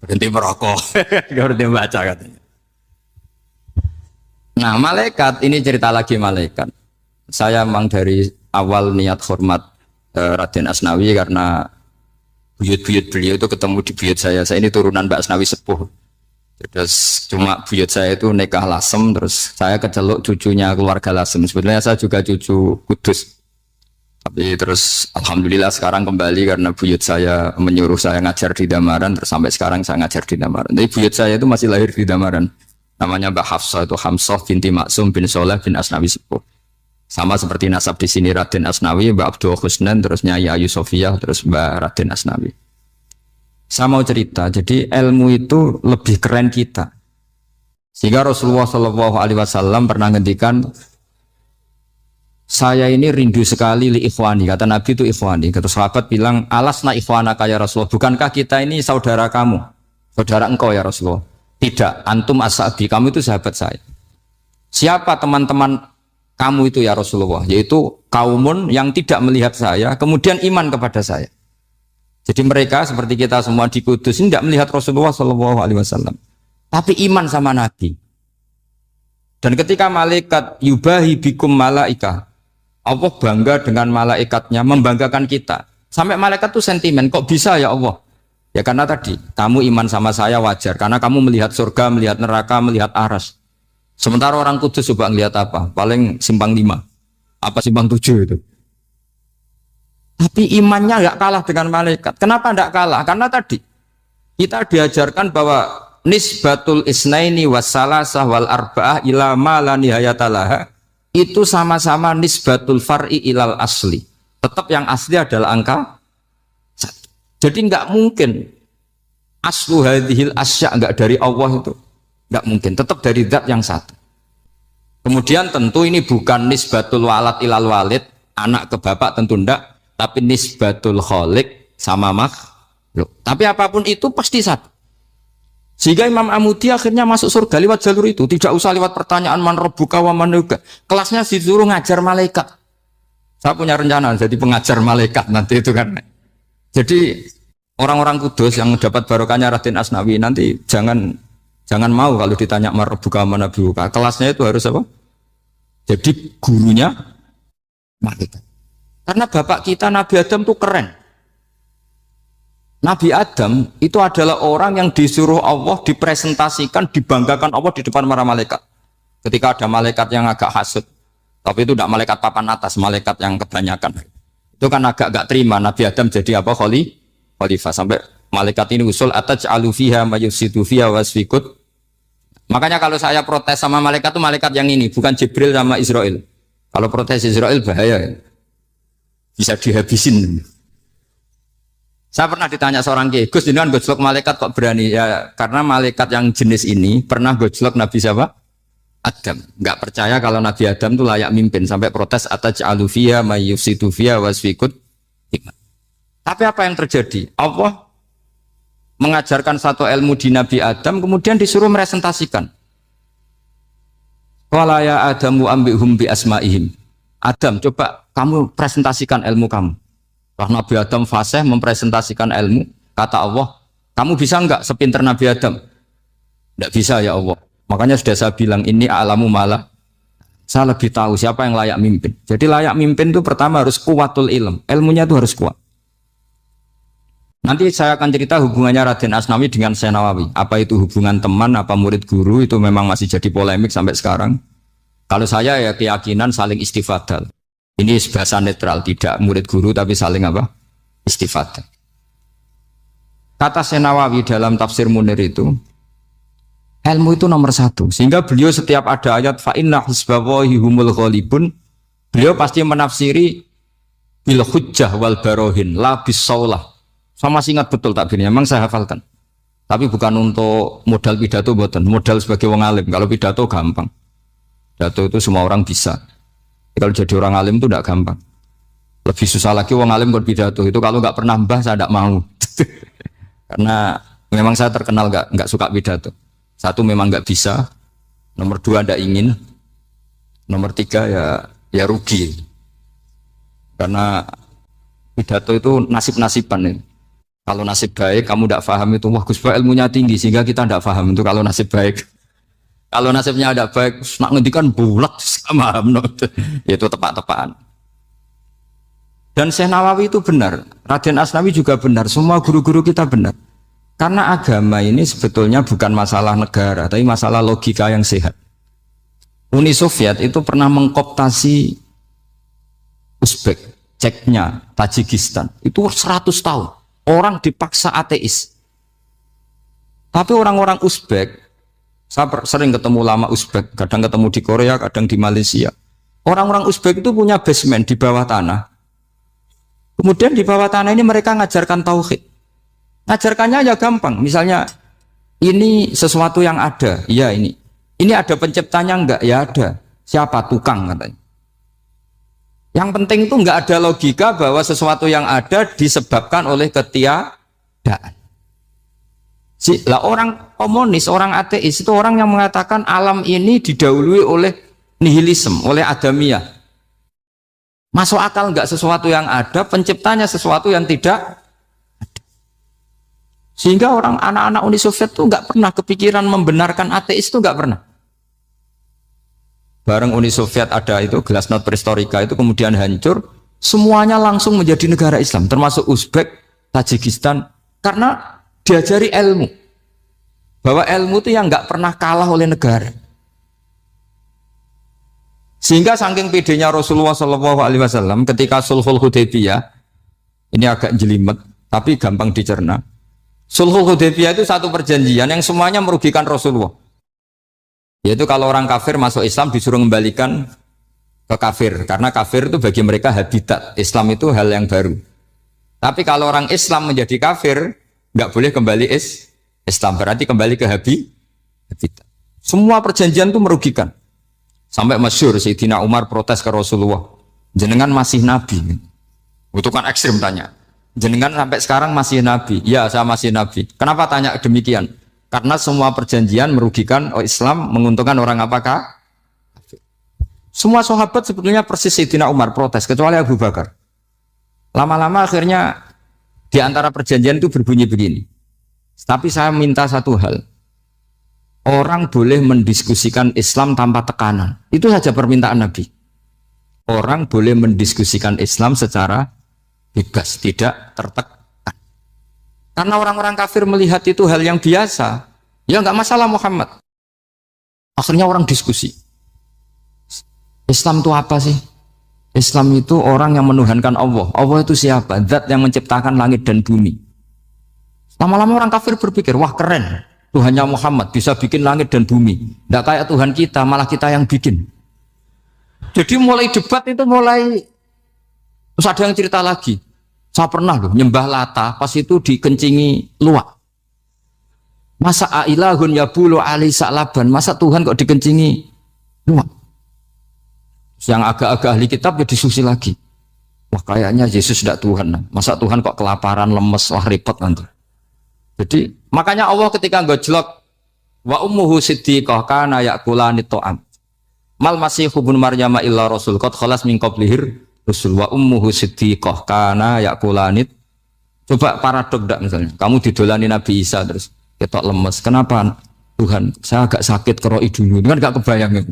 merokok. Berhenti membaca katanya. Nah malaikat ini cerita lagi malaikat. Saya memang dari awal niat hormat Raden Asnawi karena buyut-buyut beliau itu ketemu di buyut saya. Saya ini turunan Mbak Asnawi sepuh. Terus cuma buyut saya itu nikah Lasem, terus saya keceluk cucunya keluarga Lasem. Sebetulnya saya juga cucu Kudus. Tapi terus alhamdulillah sekarang kembali karena buyut saya menyuruh saya ngajar di Damaran, terus sampai sekarang saya ngajar di Damaran. Tapi buyut saya itu masih lahir di Damaran. Namanya Mbak Hafsah, itu Hamsah binti Maksum bin Soleh bin Asnawi Sepuh. Sama seperti nasab di sini Raden Asnawi, Mbak Abdul Husnan, terus Nyai Ayu Sofiyah, terus Mbak Raden Asnawi. Saya mau cerita, jadi ilmu itu lebih keren kita. Sehingga Rasulullah Shallallahu Alaihi Wasallam pernah ngendikan, saya ini rindu sekali li ikhwani, kata Nabi itu ikhwani. Kata sahabat bilang, alasna ikhwanaka ya Rasulullah, bukankah kita ini saudara kamu, saudara engkau ya Rasulullah? Tidak, antum ashabi, kamu itu sahabat saya. Siapa teman-teman kamu itu ya Rasulullah? Yaitu kaumun yang tidak melihat saya, kemudian iman kepada saya. Jadi mereka seperti kita semua di Kudus ini tidak melihat Rasulullah Shallallahu Alaihi Wasallam, tapi iman sama Nabi. Dan ketika malaikat yubahi bikum malaika, Allah bangga dengan malaikatnya, membanggakan kita. Sampai malaikat tuh sentimen, kok bisa ya Allah? Ya karena tadi, kamu iman sama saya wajar. Karena kamu melihat surga, melihat neraka, melihat aras. Sementara orang Kudus coba ngelihat apa? Paling simpang 5. Apa simpang 7 itu? Tapi imannya nggak kalah dengan malaikat. Kenapa nggak kalah? Karena tadi, kita diajarkan bahwa nisbatul isnaini wassalasah wal arba'ah ila ma la nihayatalaha itu sama-sama nisbatul far'i ilal asli. Tetap yang asli adalah angka 1. Jadi nggak mungkin aslu hadhil asya nggak dari Allah itu, nggak mungkin. Tetap dari zat yang satu. Kemudian tentu ini bukan nisbatul walad ilal walid, anak ke bapak tentu enggak, tapi nisbatul khaliq sama makhluk. Tapi apapun itu pasti satu. Sehingga Imam Amudi akhirnya masuk surga lewat jalur itu, tidak usah lewat pertanyaan man rabbuka wa man nabiyyuka. Kelasnya disuruh ngajar malaikat. Saya punya rencana jadi pengajar malaikat nanti itu kan. Jadi orang-orang Kudus yang dapat barokahnya Raden Asnawi nanti jangan mau kalau ditanya man rabbuka wa man nabiyyuka. Kelasnya itu harus apa? Jadi gurunya malaikat. Karena bapak kita Nabi Adam tuh keren. Nabi Adam itu adalah orang yang disuruh Allah dipresentasikan, dibanggakan Allah di depan para malaikat. Ketika ada malaikat yang agak hasut, tapi itu tidak malaikat papan atas, malaikat yang kebanyakan. Itu kan agak terima Nabi Adam jadi apa? Khalifah. Sampai malaikat ini usul ataj'alu fiha mayufsidu fiha wasfikut. Makanya kalau saya protes sama malaikat itu malaikat yang ini, bukan Jibril sama Israel. Kalau protes Israel bahaya, bisa dihabisin. Saya pernah ditanya seorang kiai, Gus jenengan gojlok malaikat kok berani? Ya karena malaikat yang jenis ini pernah gojlok Nabi siapa? Adam. Enggak percaya kalau Nabi Adam itu layak mimpin, sampai protes ataj'alu fiha may yufsidu fiha wasfikut. Tapi apa yang terjadi? Allah mengajarkan satu ilmu di Nabi Adam, kemudian disuruh meresentasikan. Qala ya Adamu ambihum bi asma'ihim. Adam, coba kamu presentasikan ilmu kamu. Karena Nabi Adam fasih mempresentasikan ilmu, kata Allah, kamu bisa enggak sepinter Nabi Adam? Enggak bisa ya Allah. Makanya sudah saya bilang, ini alamu malah, saya lebih tahu siapa yang layak mimpin. Jadi layak mimpin itu pertama harus kuwatul ilm, ilmunya itu harus kuat. Nanti saya akan cerita hubungannya Raden Asnawi dengan Syekh Nawawi. Apa itu hubungan teman, apa murid guru, itu memang masih jadi polemik sampai sekarang. Kalau saya ya keyakinan saling istifadal. Ini bahasa netral, tidak murid guru tapi saling apa? Istifadah. Kata Syekh Nawawi dalam tafsir Munir itu, ilmu itu nomor 1. Sehingga beliau setiap ada ayat fa inna hizballahi humul ghalibun, beliau pasti menafsiri bil hujjah wal barohin la bisaulah. Saya masih ingat betul takbirnya, memang saya hafalkan. Tapi bukan untuk modal pidato, boten. Modal sebagai wong alim. Kalau pidato gampang. Pidato itu semua orang bisa. Kalau jadi orang alim itu tidak gampang. Lebih susah lagi wong alim berpidato. Itu kalau nggak pernah mbah saya tidak mau. Karena memang saya terkenal nggak suka pidato. 1 memang nggak bisa. Nomor 2 tidak ingin. Nomor 3 ya rugi. Karena pidato itu nasib-nasiban itu. Kalau nasib baik kamu tidak paham itu, wah Gus Ba ilmunya tinggi sehingga kita tidak paham itu kalau nasib baik. Kalau nasibnya ada baik, nak ngendikan bulat sama itu tepat-tepatan. Dan Syekh Nawawi itu benar, Raden Asnawi juga benar, semua guru-guru kita benar. Karena agama ini sebetulnya bukan masalah negara, tapi masalah logika yang sehat. Uni Soviet itu pernah mengkooptasi Uzbek. Ceknya Tajikistan itu 100 tahun orang dipaksa ateis. Tapi orang-orang Uzbek, saya sering ketemu lama Uzbek, kadang ketemu di Korea, kadang di Malaysia. Orang-orang Uzbek itu punya basement di bawah tanah. Kemudian di bawah tanah ini mereka ngajarkan tauhid. Ngajarkannya ya gampang. Misalnya ini sesuatu yang ada, ya ini. Ini ada penciptanya enggak? Ya ada. Siapa? Tukang katanya. Yang penting itu enggak ada logika bahwa sesuatu yang ada disebabkan oleh ketiadaan. Lah orang komunis, orang ateis itu orang yang mengatakan alam ini didahului oleh nihilisme, oleh adamiyah. Masuk akal enggak sesuatu yang ada, penciptanya sesuatu yang tidak ada. Sehingga orang anak-anak Uni Soviet itu enggak pernah kepikiran membenarkan ateis itu enggak pernah. Bareng Uni Soviet ada itu Glasnost Perestroika itu kemudian hancur, semuanya langsung menjadi negara Islam, termasuk Uzbek, Tajikistan, karena diajari ilmu. Bahwa ilmu itu yang nggak pernah kalah oleh negara. Sehingga saking pedenya Rasulullah SAW ketika Sulhul Hudaybiyah, ini agak jelimet, tapi gampang dicerna. Sulhul Hudaybiyah itu satu perjanjian yang semuanya merugikan Rasulullah. Yaitu kalau orang kafir masuk Islam disuruh kembalikan ke kafir, karena kafir itu bagi mereka habitat, Islam itu hal yang baru. Tapi kalau orang Islam menjadi kafir, nggak boleh kembali Islam, berarti kembali ke habitat. Semua perjanjian itu merugikan. Sampai masyhur Sayyidina Umar protes ke Rasulullah, jenengan masih nabi. Itu kan ekstrim tanya. Jenengan sampai sekarang masih nabi? Ya, saya masih nabi. Kenapa tanya demikian? Karena semua perjanjian merugikan Islam, menguntungkan orang apakah? Semua sahabat sebetulnya persis Sayyidina Umar protes, kecuali Abu Bakar. Lama-lama akhirnya di antara perjanjian itu berbunyi begini. Tapi saya minta satu hal. Orang boleh mendiskusikan Islam tanpa tekanan. Itu saja permintaan Nabi. Orang boleh mendiskusikan Islam secara bebas, tidak tertekan. Karena orang-orang kafir melihat itu hal yang biasa, ya nggak masalah Muhammad. Akhirnya orang diskusi. Islam itu apa sih? Islam itu orang yang menuhankan Allah. Allah itu siapa? Zat yang menciptakan langit dan bumi. Lama-lama orang kafir berpikir, wah keren, Tuhannya Muhammad bisa bikin langit dan bumi. Nggak kayak Tuhan kita, malah kita yang bikin. Jadi mulai debat itu mulai, terus ada yang cerita lagi. Saya pernah loh nyembah Lata, pas itu dikencingi luwak. Masa ailahun ya bulu ali sa'laban, masa Tuhan kok dikencingi luwak? Yang agak-agak ahli kitab ya diskusi lagi. Wah kayaknya Yesus tidak Tuhan. Masa Tuhan kok kelaparan, lemes, wah repot nanti. Jadi makanya Allah ketika gojlok wa ummuhu siddiqah kana yakulani to'am. Mal masih ibnu Maryam illa rasul qad khalas min qablihir rusul wa ummuhu siddiqah kana yakulanit. Coba paradok enggak misalnya. Kamu didolani Nabi Isa terus ketok lemes. Kenapa Tuhan? Saya agak sakit keroi dulu. Kan enggak kebayang itu.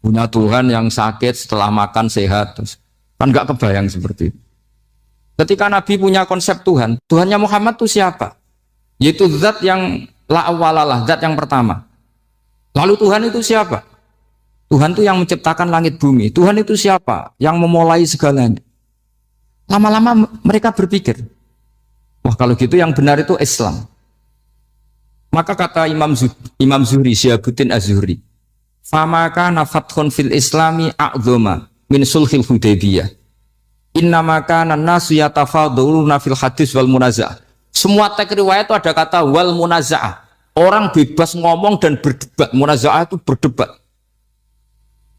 Punya Tuhan yang sakit setelah makan sehat terus. Kan enggak kebayang seperti itu. Ketika Nabi punya konsep Tuhan, Tuhannya Muhammad itu siapa? Yaitu zat yang la awalalah, zat yang pertama. Lalu Tuhan itu siapa? Tuhan itu yang menciptakan langit bumi. Tuhan itu siapa? Yang memulai segalanya. Lama-lama mereka berpikir, wah kalau gitu yang benar itu Islam. Maka kata Imam Zuhri, Syihabuddin Az-Zuhri, famaka nafathun fil islami a'zoma min sulhil Hudaybiyah. Innamaka nasu yatafaduluna fil hadis wal munaza'ah. Semua teks riwayat itu ada kata wal munaza'ah. Orang bebas ngomong dan berdebat. Munaza'ah itu berdebat.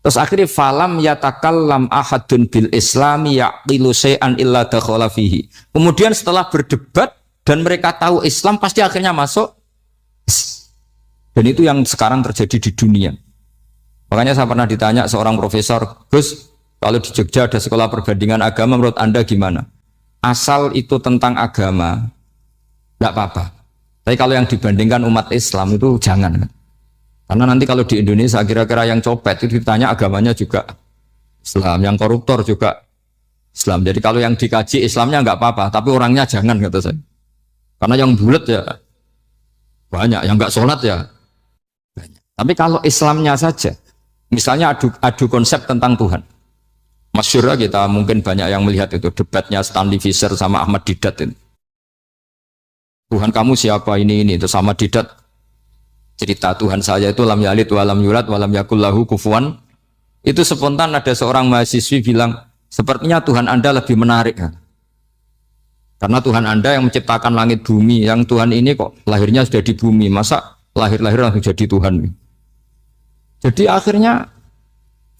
Terus akhirnya falam yatakallam ahadun bil islami yaqilu syai'an illa dakhala fihi. Kemudian setelah berdebat dan mereka tahu Islam pasti akhirnya masuk. Dan itu yang sekarang terjadi di dunia. Makanya saya pernah ditanya seorang profesor, Gus, kalau di Jogja ada sekolah perbandingan agama, menurut Anda gimana? Asal itu tentang agama, enggak apa-apa. Tapi kalau yang dibandingkan umat Islam itu jangan. Karena nanti kalau di Indonesia kira-kira yang copet itu ditanya agamanya juga Islam, yang koruptor juga Islam. Jadi kalau yang dikaji Islamnya enggak apa-apa, tapi orangnya jangan kata saya. Karena yang bulat ya banyak, yang enggak sholat ya banyak. Tapi kalau Islamnya saja, misalnya adu konsep tentang Tuhan. Masyhur kita mungkin banyak yang melihat itu debatnya Stanley Fischer sama Ahmad Didat itu. Tuhan kamu siapa ini itu sama Didat cerita Tuhan saya itu lam yalid walam yulad walam yakul lahu kufuwan. Itu spontan ada seorang mahasiswi bilang sepertinya Tuhan Anda lebih menarik ya. Karena Tuhan Anda yang menciptakan langit bumi, yang Tuhan ini kok lahirnya sudah di bumi, masa lahir-lahir langsung jadi Tuhan. Jadi akhirnya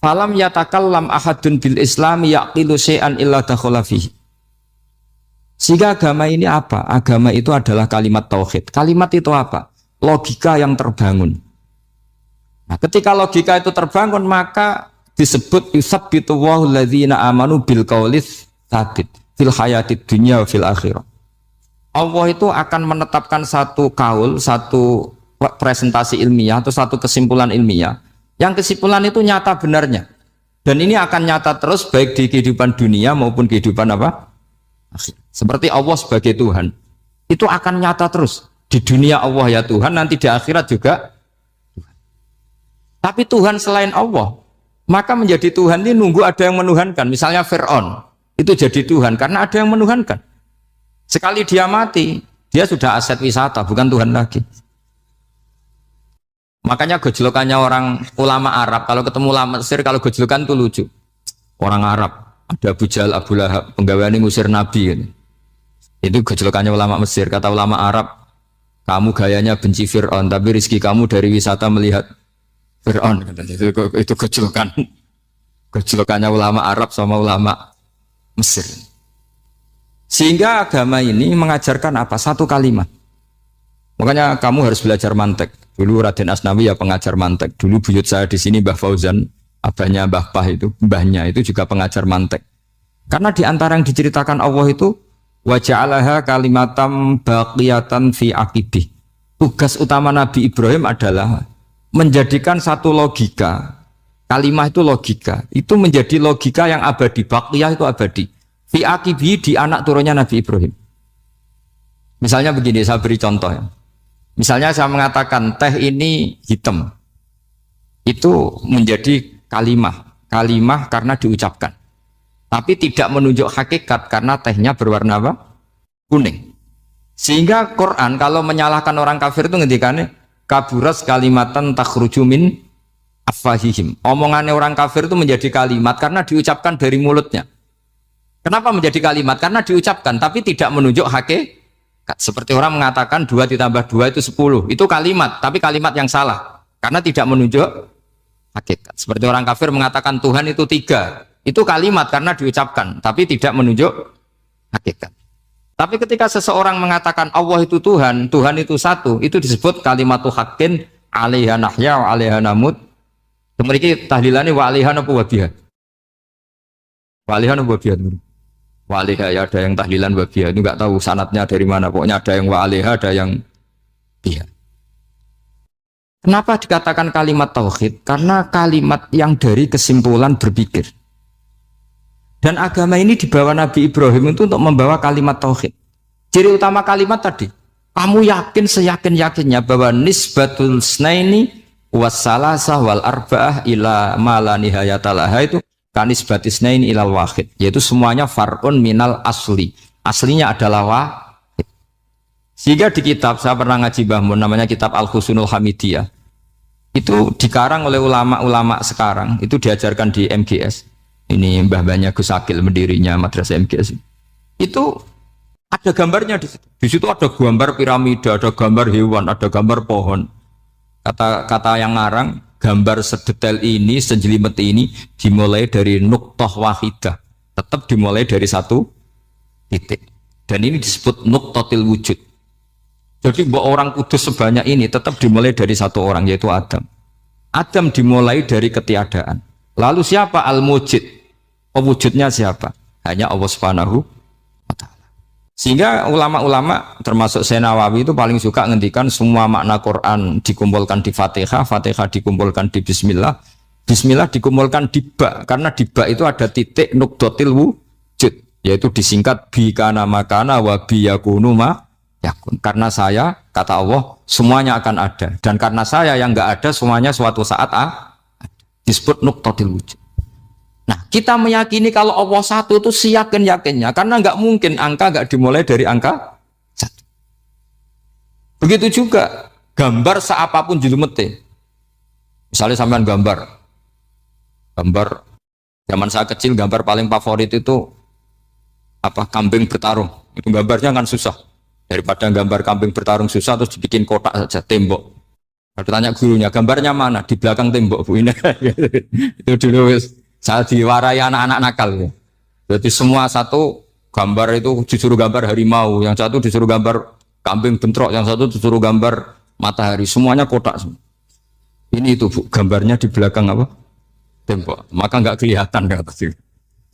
falam yatakallam ahadun bil islam yaqilu syai'an illa dakhala fihi. Sehingga agama ini apa? Agama itu adalah kalimat tauhid. Kalimat itu apa? Logika yang terbangun. Nah, ketika logika itu terbangun maka disebut yusabbitu Allahu alladzina amanu bil qaulis tsabit fil hayatid dunya wa fil akhirah. Allah itu akan menetapkan satu kaul, satu presentasi ilmiah atau satu kesimpulan ilmiah. Yang kesimpulan itu nyata benarnya. Dan ini akan nyata terus baik di kehidupan dunia maupun kehidupan apa? Seperti Allah sebagai Tuhan. Itu akan nyata terus. Di dunia Allah ya Tuhan, nanti di akhirat juga Tuhan. Tapi Tuhan selain Allah, maka menjadi Tuhan ini nunggu ada yang menuhankan. Misalnya Fir'aun, itu jadi Tuhan karena ada yang menuhankan. Sekali dia mati, dia sudah aset wisata, bukan Tuhan lagi. Makanya gejolokannya orang ulama Arab, kalau ketemu ulama Mesir, kalau gejolokan itu lucu. Orang Arab, ada Abu Jahal, Abu Lahab, penggaweane ngusir Nabi. Gitu. Itu gejolokannya ulama Mesir. Kata ulama Arab, kamu gayanya benci Fir'aun, tapi rizki kamu dari wisata melihat Fir'aun. Itu gejolokan. Gejolokannya ulama Arab sama ulama Mesir. Sehingga agama ini mengajarkan apa? Satu kalimat. Makanya kamu harus belajar mantek. Dulu Raden Asnawi ya pengajar mantek. Dulu buyut saya di sini Mbah Fauzan, abahnya Mbah Pah itu, mbahnya itu juga pengajar mantek. Karena di antara yang diceritakan Allah itu wa ja'alaha kalimatam baqiyatan fi aqibih. Tugas utama Nabi Ibrahim adalah menjadikan satu logika. Kalimah itu logika. Itu menjadi logika yang abadi. Baqiyah itu abadi. Fi aqibih di anak turunnya Nabi Ibrahim. Misalnya begini, saya beri contoh ya. Misalnya saya mengatakan teh ini hitam, itu menjadi kalimah karena diucapkan, tapi tidak menunjuk hakikat karena tehnya berwarna apa? Kuning. Sehingga Quran kalau menyalahkan orang kafir itu ngendikannya kaburas kalimatan takhruju min afwahihim. Omongannya orang kafir itu menjadi kalimat karena diucapkan dari mulutnya. Kenapa menjadi kalimat? Karena diucapkan tapi tidak menunjuk hakikat. Seperti orang mengatakan 2 ditambah 2 itu 10. Itu kalimat, tapi kalimat yang salah. Karena tidak menunjuk hakikat. Seperti orang kafir mengatakan Tuhan itu 3. Itu kalimat karena diucapkan, tapi tidak menunjuk hakikat. Tapi ketika seseorang mengatakan Allah itu Tuhan, Tuhan itu satu, itu disebut kalimatu haqqin 'alaiha nahya wa 'alaiha namut. Kemudian tahlilannya wa 'alaiha apa wa biha? Wa 'alaiha apa wa biha? Wa 'alaiha ya ada yang tahlilan wa biha, itu enggak tahu sanadnya dari mana, pokoknya ada yang wa 'alaiha, ada yang biha. Kenapa dikatakan kalimat tauhid? Karena kalimat yang dari kesimpulan berpikir. Dan agama ini dibawa Nabi Ibrahim itu untuk membawa kalimat tauhid. Ciri utama kalimat tadi, kamu yakin seyakin-yakinnya bahwa nisbatul snaini wassalasah wal arba'ah ila ma la nihayata laha itu kanisbatis snaini ilal wahid, yaitu semuanya far'un minal asli. Aslinya adalah wahid. Sehingga di kitab, saya pernah ngaji Mbah Mun, namanya kitab Al-Husunul Hamidiyah. Itu dikarang oleh ulama-ulama sekarang, itu diajarkan di MGS. Ini mbah-mbahnya Gus Akil, pendirinya madrasah MGS. Itu ada gambarnya di situ. Di situ ada gambar piramida, ada gambar hewan, ada gambar pohon. Kata yang ngarang, gambar sedetail ini, sejelimet ini dimulai dari nuktah wahidah. Tetap dimulai dari satu titik. Dan ini disebut nuktatil wujud. Jadi bahwa orang kudus sebanyak ini tetap dimulai dari satu orang, yaitu Adam. Adam dimulai dari ketiadaan. Lalu siapa al-mujid? Pewujudnya siapa? Hanya Allah Subhanahu wa ta'ala. Sehingga ulama-ulama termasuk Syekh Nawawi itu paling suka ngendikan semua makna Quran dikumpulkan di Fatihah, Fatihah dikumpulkan di Bismillah, Bismillah dikumpulkan di ba, karena di ba itu ada titik nukdotil wujud, yaitu disingkat bi kana makana wa bi yakunu ma yakun. Karena saya, kata Allah, semuanya akan ada, dan karena saya yang enggak ada, semuanya suatu saat disebut nukdotil wujud. Nah, kita meyakini kalau Allah satu itu siyakin-yakinnya, karena nggak mungkin angka nggak dimulai dari angka satu. Begitu juga gambar seapapun julumete. Misalnya sampean gambar zaman saya kecil, gambar paling favorit itu apa, kambing bertarung. Itu gambarnya kan susah. Daripada gambar kambing bertarung susah terus dibikin kotak saja, tembok. Kalau tanya gurunya, gambarnya mana? Di belakang tembok, Bu. Ini itu dulu saya diwarai anak-anak nakal ya. Berarti semua satu gambar itu disuruh gambar harimau, yang satu disuruh gambar kambing bentrok, yang satu disuruh gambar matahari, semuanya kotak semua. Ini itu Bu, gambarnya di belakang apa? Tembok. Maka nggak kelihatan kata sih.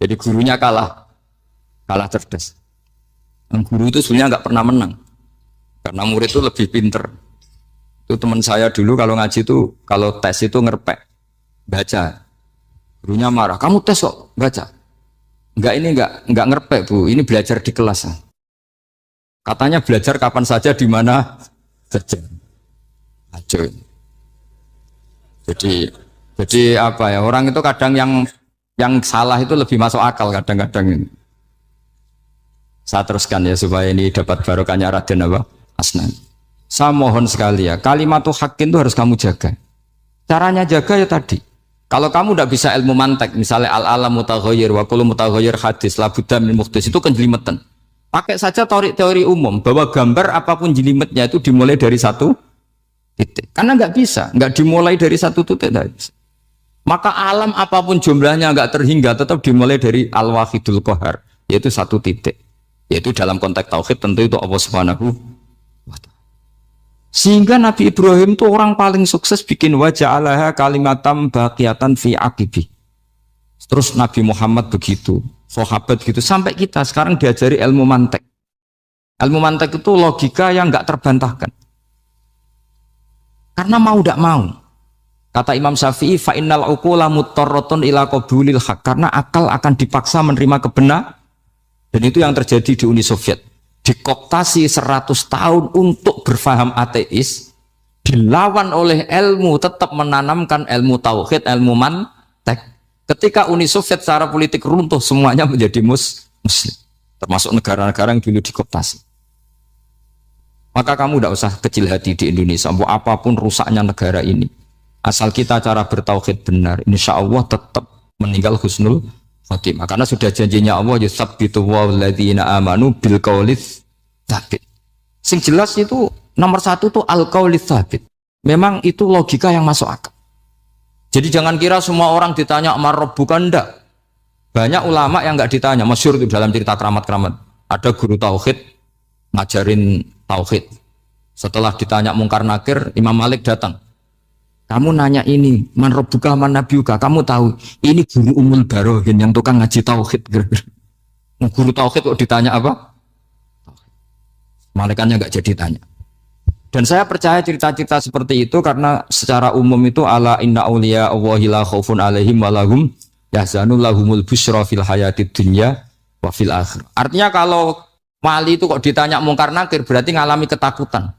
Jadi gurunya kalah cerdas. Dan guru itu sebenarnya nggak pernah menang, karena murid itu lebih pinter. Itu teman saya dulu kalau ngaji itu, kalau tes itu ngerpek baca. Gurunya marah, kamu tes kok baca? Enggak ngerpek Bu, ini belajar di kelas. Katanya belajar kapan saja, di mana saja. Acuh. Jadi apa ya, orang itu kadang yang salah itu lebih masuk akal kadang-kadang ini. Saya teruskan ya supaya ini dapat barokahnya Raden apa? Asnan. Saya mohon sekali ya, kalimatul haqqin itu harus kamu jaga. Caranya jaga ya tadi. Kalau kamu tidak bisa ilmu mantek, misalnya al-alam mutaghayyir wa kullu mutaghayyir hadis la budda min muhdits, itu kan jelimetan. Pakai saja teori umum bahwa gambar apapun jelimetnya itu dimulai dari satu titik. Karena nggak bisa, nggak dimulai dari satu titik. Maka alam apapun jumlahnya nggak terhingga, tetap dimulai dari al-wahidul qahar, yaitu satu titik. Yaitu dalam konteks tauhid tentu itu Allah Subhanahu wa ta'ala. Sehingga Nabi Ibrahim itu orang paling sukses bikin waja'alaha kalimatam baqiyatan fi aqibi. Terus Nabi Muhammad begitu, sahabat begitu, sampai kita sekarang diajari ilmu mantek. Ilmu mantek itu logika yang nggak terbantahkan. Karena mau tidak mau. Kata Imam Syafi'i, fa innal uqula muttarratun ila qabulil haq, karena akal akan dipaksa menerima kebenaran. Dan itu yang terjadi di Uni Soviet. Dikooptasi 100 tahun untuk berfaham ateis, dilawan oleh ilmu, tetap menanamkan ilmu tauhid, ilmu mantek. Ketika Uni Soviet secara politik runtuh, semuanya menjadi muslim, termasuk negara-negara yang dulu dikooptasi. Maka kamu tidak usah kecil hati di Indonesia, apapun rusaknya negara ini, asal kita cara bertauhid benar, insya Allah tetap meninggal husnul khotimah. Karena sudah janjinya Allah, yusabbitu walladzina amanu bil qaulits tsabit. Sing jelas itu nomor satu tuh al qaulits tsabit. Memang itu logika yang masuk akal. Jadi jangan kira semua orang ditanya marrob, bukan, ndak. Banyak ulama yang nggak ditanya, masyhur itu dalam cerita keramat-keramat. Ada guru tauhid ngajarin tauhid. Setelah ditanya mungkar nakir, Imam Malik datang. Kamu nanya ini, man rabbuka man nabiyuka, kamu tahu ini guru Umul Barohin yang tukang ngaji tauhid. Guru tauhid kok ditanya apa? Malaikatnya nggak jadi tanya. Dan saya percaya cerita-cerita seperti itu karena secara umum itu ala inna auliya Allahi la khaufun alaihim walahum yahzanun lahumul busyra fil hayatid dunya wa fil akhir. Artinya kalau wali itu kok ditanya mungkar nakir berarti ngalami ketakutan.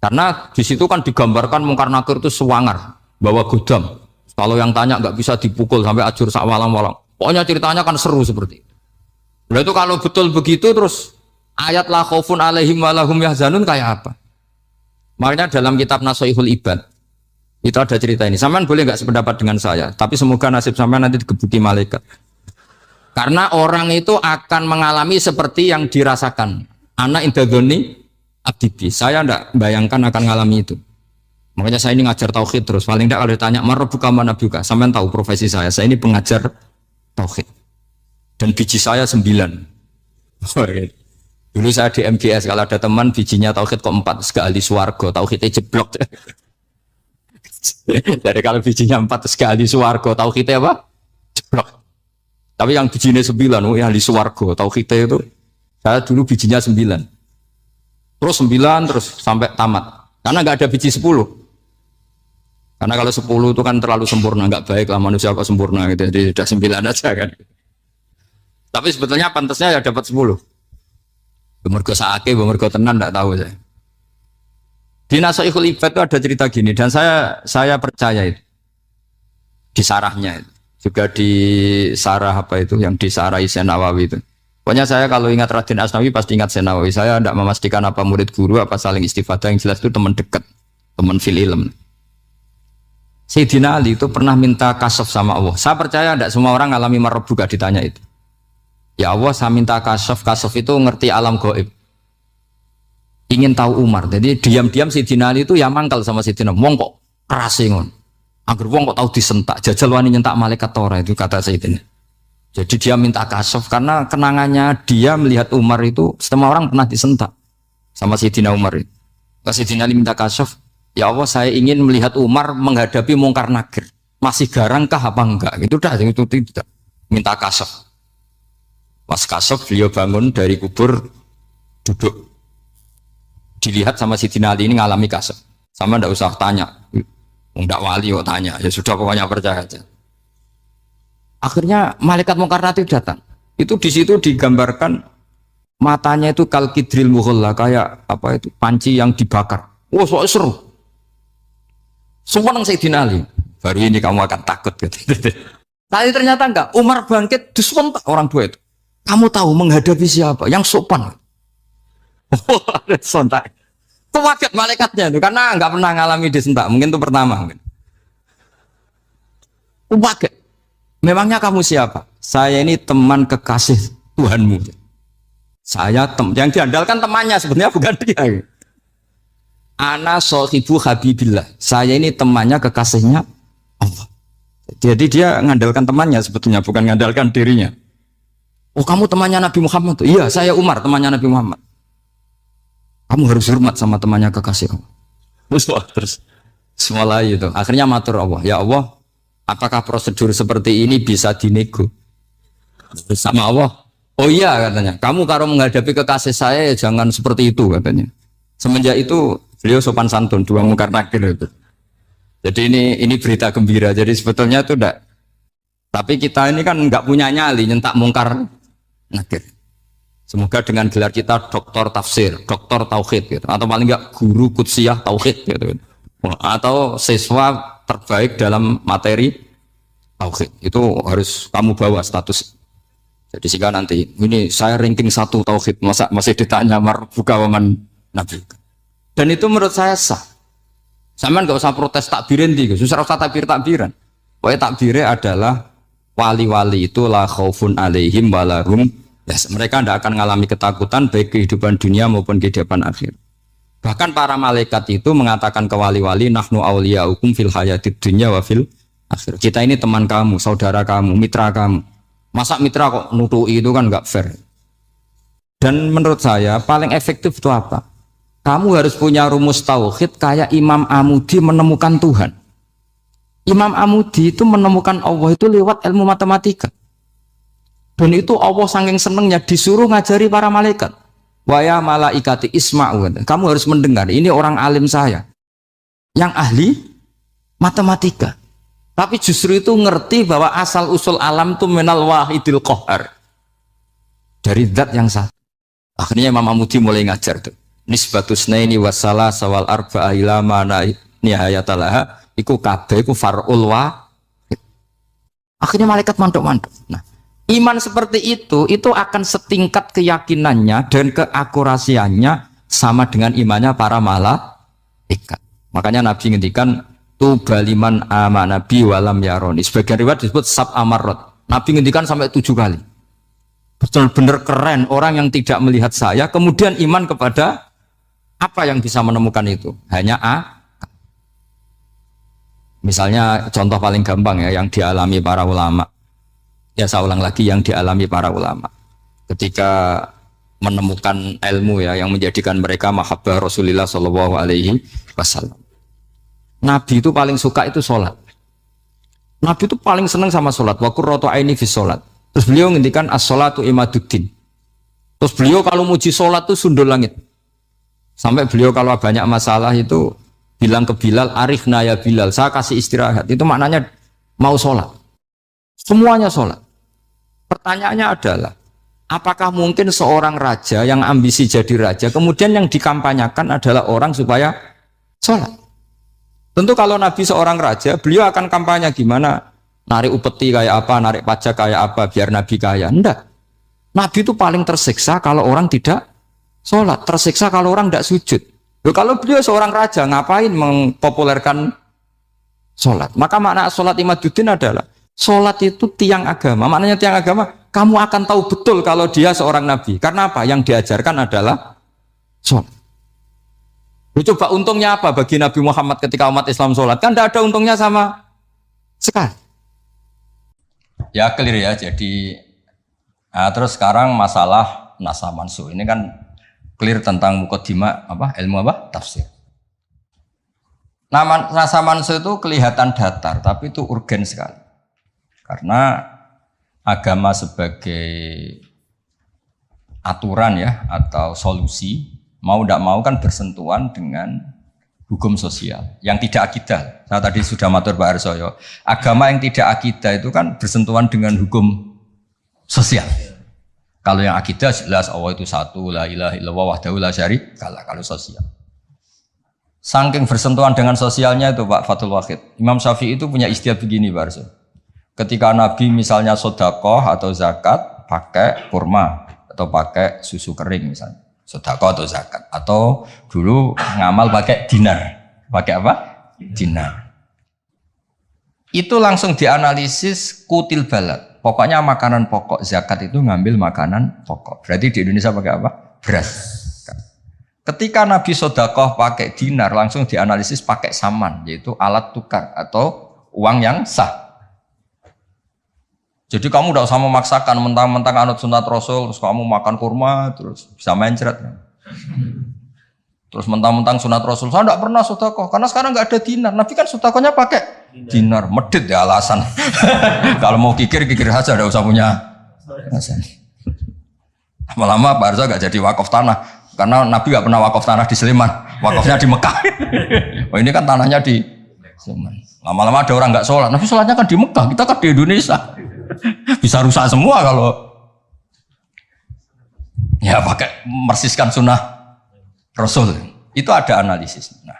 Karena di situ kan digambarkan mungkar nakir itu sewangar, bawa godam. Kalau yang tanya nggak bisa dipukul sampai ajur sak walang-walang. Pokoknya ceritanya kan seru seperti itu. Nah itu kalau betul begitu terus ayat la khaufun alaihim walahum yahzanun kayak apa? Makanya dalam kitab Nashihul Ibad itu ada cerita ini. Sampean boleh nggak sependapat dengan saya, tapi semoga nasib sampean nanti digebuki malaikat. Karena orang itu akan mengalami seperti yang dirasakan. Anak indadzoni abdibi. Saya tidak bayangkan akan mengalami itu. Makanya saya ini ngajar tauhid terus. Paling tidak kalau ditanya marabbuka man nabiyuka, sampean tahu profesi saya. Saya ini pengajar tauhid. Dan biji saya 9. Dulu saya di MGS, kalau ada teman bijinya tauhid kok 4, segala ahli swarga, tauhidnya jeblok. Dari kalau bijinya 4 segala ahli swarga, tauhidnya apa? Jeblok. Tapi yang bijinya 9, oh ya ahli swarga, tauhidnya itu saya dulu bijinya 9. Terus 9 terus sampai tamat. Karena nggak ada biji 10. Karena kalau 10 itu kan terlalu sempurna, nggak baik lah manusia kok sempurna gitu. Jadi udah 9 aja kan. Tapi sebetulnya pantasnya ya dapat 10. Bemergo saake, bemergo tenan enggak tahu saya. Di Nashihul Ibad itu ada cerita gini dan saya percaya itu. Di sarahnya itu. juga di Sarah apa itu yang di Sarah Isen Nawawi itu. Pokoknya saya kalau ingat Raden Asnawi pasti ingat Senawawi. Saya tidak memastikan apa murid guru apa saling istifadah, yang jelas itu teman dekat, teman fil ilm. Sayyidina Ali itu pernah minta kasaf sama Allah. Saya percaya tidak semua orang ngalami marab juga ditanya itu. Ya Allah, saya minta kasaf. Kasaf itu ngerti alam gaib. Ingin tahu Umar. Jadi diam-diam Sayyidina Ali itu ya mangkal sama Sayyidina. Wong kok kerasingon. Angger wong kok tahu disentak. Jajal wani nyentak malaikat Tora itu kata Sayyidina. Jadi dia minta kasaf karena kenangannya dia melihat Umar itu semua orang pernah disentak sama Sayyidina Umar itu. Sayyidina Ali minta kasaf. Ya Allah, saya ingin melihat Umar menghadapi Mungkar Nakir. Masih garangkah apa enggak? Itu dah, itu tidak. Minta kasaf. Pas kasaf beliau bangun dari kubur, duduk. Dilihat sama Sayyidina Ali ini ngalami kasaf. Sama ndak usah tanya. Enggak wali kok tanya. Ya sudah pokoknya percaya aja. Akhirnya malaikat Mungkar Nakir datang. Itu di situ digambarkan matanya itu kalkidril mughalla, kayak apa itu panci yang dibakar. Wah, soalnya seru. Semua nang Sayyidina Ali. Baru ini kamu akan takut gitu. Tapi ternyata enggak. Umar bangkit disentak orang dua itu. Kamu tahu menghadapi siapa? Yang sopan. Sontak. Kaget malaikatnya itu karena enggak pernah ngalami disentak. Mungkin itu pertama. Kaget. Memangnya kamu siapa? Saya ini teman kekasih Tuhanmu. Saya yang diandalkan temannya sebenarnya bukan dia. Ana sohibu habibillah. Saya ini temannya kekasihnya Allah. Jadi dia mengandalkan temannya sebetulnya bukan mengandalkan dirinya. Oh, kamu temannya Nabi Muhammad? Iya, saya Umar, temannya Nabi Muhammad. Kamu harus hormat sama temannya kekasih Allah. Terus mulai itu. Akhirnya matur Allah. Ya Allah, apakah prosedur seperti ini bisa dinego? Sama Allah. Oh iya katanya. Kamu kalau menghadapi kekasih saya jangan seperti itu katanya. Semenjak itu beliau sopan santun, dua Mungkar Nakir itu. Jadi ini berita gembira. Jadi sebetulnya itu enggak. Tapi kita ini kan enggak punya nyali nyentak Mungkar Nakir. Semoga dengan gelar kita doktor tafsir, doktor tauhid gitu. Atau paling enggak guru kutsiyah tauhid gitu. Atau siswa terbaik dalam materi tauhid. Itu harus kamu bawa status. Jadi jika nanti ini saya ranking 1 tauhid, masa masih ditanya marbuka waman nabi. Dan itu menurut saya sah. Sama nggak usah protes takbirin di, susah usah takbiran. Pokoknya takbirnya adalah wali-wali itu la khaufun alaihim walahum. Ya, mereka tidak akan mengalami ketakutan baik kehidupan dunia maupun kehidupan akhir. Bahkan para malaikat itu mengatakan ke wali-wali nahnu auliyaukum fil hayatid dunya wa fil akhir. Kita ini teman kamu, saudara kamu, mitra kamu. Masa mitra kok nutui itu kan nggak fair. Dan menurut saya paling efektif itu apa? Kamu harus punya rumus tauhid kayak Imam Amudi menemukan Tuhan. Imam Amudi itu menemukan Allah itu lewat ilmu matematika. Dan itu Allah saking senengnya disuruh ngajari para malaikat. Wa ya malaikati isma'u. Kamu harus mendengar, ini orang alim saya yang ahli matematika. Tapi justru itu ngerti bahwa asal usul alam itu minal wahidil qahar. Dari zat yang satu. Akhirnya Imam Amudi mulai ngajar tuh. Nisbatus naini wassalah sawal arba'a ila mana nihayatalaha iku kabeh iku far'ul wahid. Akhirnya malaikat mantuk-mantuk. Nah, iman seperti itu akan setingkat keyakinannya dan keakurasiannya sama dengan imannya para malaikat. Makanya Nabi ngendikan tubaliman amanabi walam yaroni. Sebagian riwayat disebut sab amarot. Nabi ngendikan sampai 7 kali. Benar-benar keren orang yang tidak melihat saya kemudian iman kepada apa yang bisa menemukan itu? Hanya misalnya contoh paling gampang ya yang dialami para ulama. Ya saya ulang lagi yang dialami para ulama. Ketika menemukan ilmu ya yang menjadikan mereka mahabbah Rasulullah Shallallahu Alaihi Wasallam. Nabi itu paling suka itu sholat. Nabi itu paling senang sama sholat. Wa qurratu aini fi sholat. Terus beliau ngendikan as-sholatu imaduddin. Terus beliau kalau muji sholat itu sundul langit. Sampai beliau kalau banyak masalah itu bilang ke Bilal, arifna ya Bilal, saya kasih istirahat. Itu maknanya mau sholat. Semuanya sholat. Pertanyaannya adalah, apakah mungkin seorang raja yang ambisi jadi raja, kemudian yang dikampanyakan adalah orang supaya sholat? Tentu kalau Nabi seorang raja, beliau akan kampanye gimana narik upeti kayak apa, narik pajak kayak apa, biar Nabi kaya. Enggak. Nabi itu paling tersiksa kalau orang tidak sholat, tersiksa kalau orang tidak sujud. Loh, kalau beliau seorang raja, ngapain mempopulerkan sholat? Maka makna sholat Imaduddin adalah sholat itu tiang agama. Maknanya tiang agama, kamu akan tahu betul kalau dia seorang Nabi. Karena apa? Yang diajarkan adalah sholat. Coba untungnya apa bagi Nabi Muhammad ketika umat Islam sholat? Kan tidak ada untungnya sama sekali. Ya clear ya, jadi terus sekarang masalah nasa mansuh ini kan clear tentang mukaddimah ilmu tafsir. Nasa mansuh itu kelihatan datar tapi itu urgen sekali karena agama sebagai aturan ya atau solusi mau tidak mau kan bersentuhan dengan hukum sosial yang tidak akidah. Saya tadi sudah matur Pak Arsoyo, agama yang tidak akidah itu kan bersentuhan dengan hukum sosial. Kalau yang akidah jelas Allah itu satu, la ilaha illallah wahdahu la syarikalah. Kalau sosial, saking bersentuhan dengan sosialnya itu Pak Fathul Wahid, Imam Syafi'i itu punya istiadat begini Pak Arsoyo. Ketika Nabi misalnya sedekah atau zakat pakai kurma atau pakai susu kering misalnya, sedekah atau zakat, atau dulu ngamal pakai dinar. Pakai apa? Dinar. Itu langsung dianalisis kutil balad. Pokoknya makanan pokok zakat itu ngambil makanan pokok. Berarti di Indonesia pakai apa? Beras. Ketika Nabi sedekah pakai dinar langsung dianalisis pakai saman, yaitu alat tukar atau uang yang sah. Jadi kamu tidak usah memaksakan mentang-mentang anut sunat Rasul, terus kamu makan kurma, terus bisa mencret. Terus mentang-mentang sunat Rasul, saya tidak pernah sedekah, karena sekarang nggak ada dinar. Nabi kan sedekahnya pakai dinar, medit ya alasan. Kalau mau kikir saja, tidak usah punya alasan. Lama-lama Pak Arza nggak jadi wakaf tanah, karena Nabi nggak pernah wakaf tanah di Sleman, wakafnya di Mekah. Oh ini kan tanahnya di Sleman. Lama-lama ada orang nggak sholat, Nabi sholatnya kan di Mekah, kita kan di Indonesia. Bisa rusak semua kalau ya pakai mersiskan sunnah Rasul. Itu ada analisis. Nah,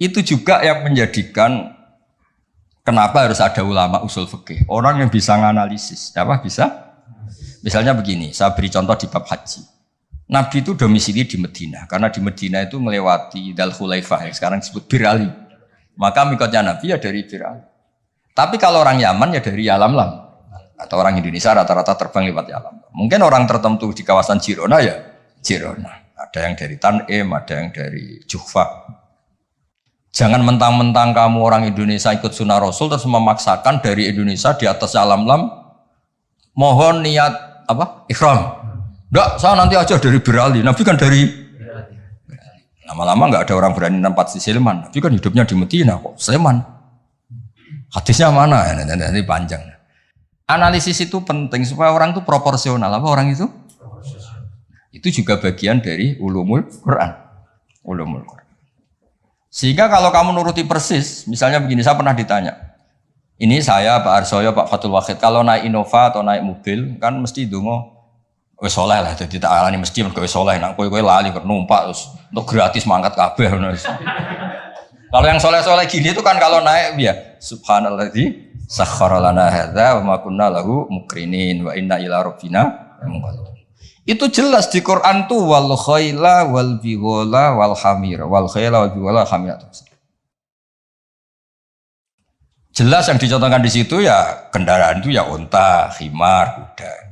itu juga yang menjadikan kenapa harus ada ulama usul fikih, orang yang bisa menganalisis. Apa bisa? Misalnya begini, saya beri contoh di bab haji. Nabi itu domisili di Medina, karena di Medina itu melewati Dzul Khulaifah yang sekarang disebut Bir Ali. Maka mikotnya Nabi ya dari Bir Ali. Tapi kalau orang Yaman ya dari Yalamlam, atau orang Indonesia rata-rata terbang lewat Yalamlam. Mungkin orang tertentu di kawasan Jirona ya Jirona. Ada yang dari Tanim, ada yang dari Juhfa. Jangan mentang-mentang kamu orang Indonesia ikut sunnah Rasul terus memaksakan dari Indonesia di atas Yalamlam mohon niat ihram. Enggak, saya nanti aja dari Birali. Nabi kan dari lama-lama nggak ada orang berani tempat di Sleman. Nabi kan hidupnya di Medina kok Sleman. Hadisnya mana? Nanti panjang. Analisis itu penting supaya orang itu proporsional. Apa orang itu? Itu juga bagian dari ulumul Quran. Ulumul Quran. Sehingga kalau kamu nuruti persis, misalnya begini, saya pernah ditanya. Ini saya, Pak Arsoyo, Pak Fathul Wahid, kalau naik Innova atau naik mobil, kan mesti dongo wis soleh lah, jadi tak alani mesti mergo wis soleh. Nang kowe lali numpak terus untuk gratis mangkat kabeh. Kalau yang soleh-soleh gini itu kan kalau naik ya subhanalladzi sakhkhara lana hadza wa ma kunna lahu muqrinin wa inna ila rabbina munqalibun. Itu jelas di Quran tuh wal khaila wal bighala wal hamira wal khaila wal bighala hamira. Jelas yang dicontohkan di situ ya kendaraan itu ya unta, khimar, kuda.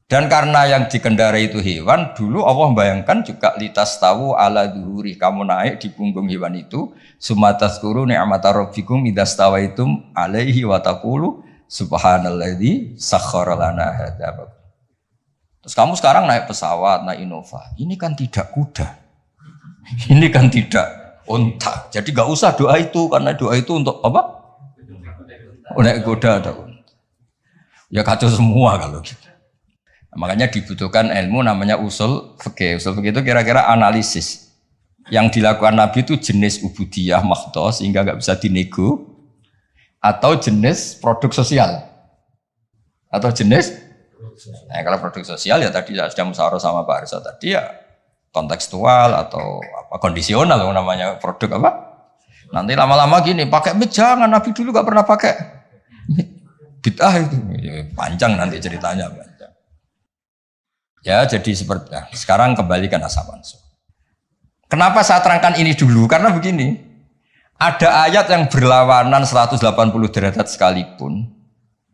Dan karena yang dikendarai itu hewan, dulu Allah membayangkan juga litas tahu ala duhuri, kamu naik di punggung hewan itu, sumatazkuru ni'mata rabbikum idastawaitum alaihi wa taqulu subhanalladzi sakhkhara lana hadza. Terus kamu sekarang naik pesawat, naik Innova, ini kan tidak kuda, ini kan tidak unta. Jadi gak usah doa itu, karena doa itu untuk apa? Naik kuda atau unta. Ya kacau semua kalau gitu. Makanya dibutuhkan ilmu namanya usul fikih. Usul fikih itu kira-kira analisis. Yang dilakukan Nabi itu jenis ubudiyah mahdhah sehingga nggak bisa dinego, atau jenis produk sosial, atau jenis. Nah, kalau produk sosial ya tadi sudah musyawarah sama Pak Arsa tadi ya kontekstual atau kondisional namanya produk apa. Nanti lama-lama gini pakai mic jangan, Nabi dulu nggak pernah pakai Bid'ah itu ya, panjang nanti ceritanya panjang. Ya jadi seperti sekarang kembalikan asal mansuh. Kenapa saya terangkan ini dulu? Karena begini, ada ayat yang berlawanan 180 derajat sekalipun,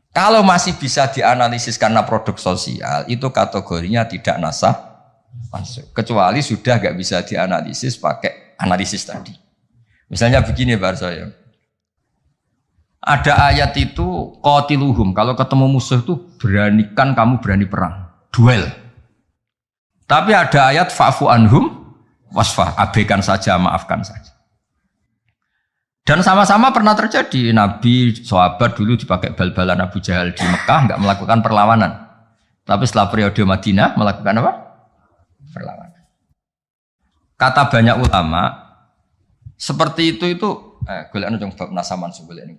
kalau masih bisa dianalisis karena produk sosial, itu kategorinya tidak nasah mansuh. Kecuali sudah nggak bisa dianalisis pakai analisis tadi. Misalnya begini Pak saya. Ada ayat itu qatiluhum, kalau ketemu musuh itu beranikan kamu berani perang, duel. Tapi ada ayat fa'fu anhum wasfah, abaikan saja, maafkan saja. Dan sama-sama pernah terjadi, Nabi, sahabat dulu dipakai bal-balan Abu Jahal di Mekah, nggak melakukan perlawanan. Tapi setelah periode Madinah melakukan apa? Perlawanan. Kata banyak ulama, seperti itu golek anu bab nasaman golek ini.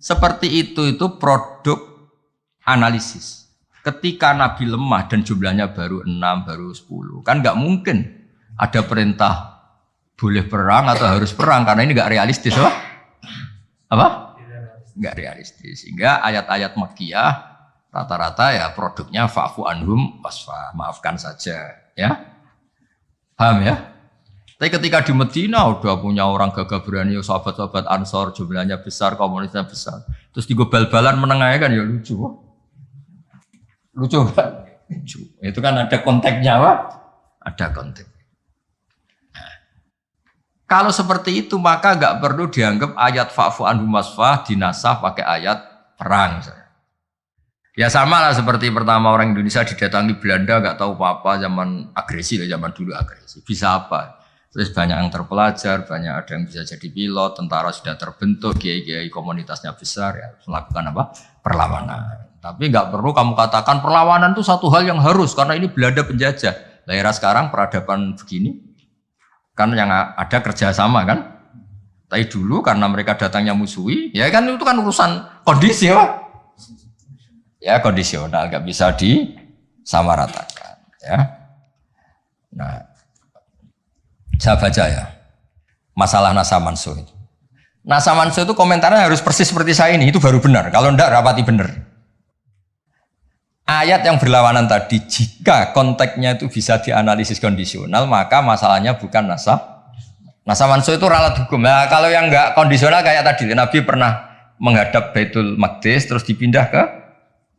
Seperti itu produk analisis. Ketika Nabi lemah dan jumlahnya baru 6, baru 10, kan nggak mungkin ada perintah boleh perang atau harus perang karena ini nggak realistis, apa? Nggak realistis. Sehingga ayat-ayat Makkiyah rata-rata ya produknya fa'fu anhum wasfa, maafkan saja, ya. Paham ya? Tapi ketika di Medina udah punya orang gagah berani, sahabat-sahabat Ansor jumlahnya besar, komunitasnya besar. Terus di bal-balan menengahnya kan ya lucu. Lucu kan? Lucu. Itu kan ada konteksnya, Pak. Ada konteks. Nah, kalau seperti itu maka nggak perlu dianggap ayat fa'fu anhum wasfah dinasah pakai ayat perang. Misalnya. Ya sama lah seperti pertama orang Indonesia didatangi Belanda nggak tahu apa-apa zaman agresi lah, zaman dulu agresi. Bisa apa? Terus banyak yang terpelajar, banyak ada yang bisa jadi pilot, tentara sudah terbentuk, kiai-kiai komunitasnya besar, ya melakukan apa? Perlawanan. Tapi nggak perlu kamu katakan perlawanan itu satu hal yang harus, karena ini Belanda penjajah. Daerah sekarang peradaban begini, kan yang ada kerjasama kan? Tapi dulu karena mereka datangnya musuhi, ya kan itu kan urusan kondisi, ya. Ya kondisional, nggak bisa disamaratakan, ya. Nah. Saya baca ya, masalah nasa mansuh itu. Nasa mansuh itu komentarnya harus persis seperti saya ini, itu baru benar. Kalau enggak, rapati benar. Ayat yang berlawanan tadi, jika konteksnya itu bisa dianalisis kondisional, maka masalahnya bukan nasa mansuh itu ralat hukum. Nah, kalau yang enggak kondisional kayak tadi, Nabi pernah menghadap Baitul Maqdis, terus dipindah ke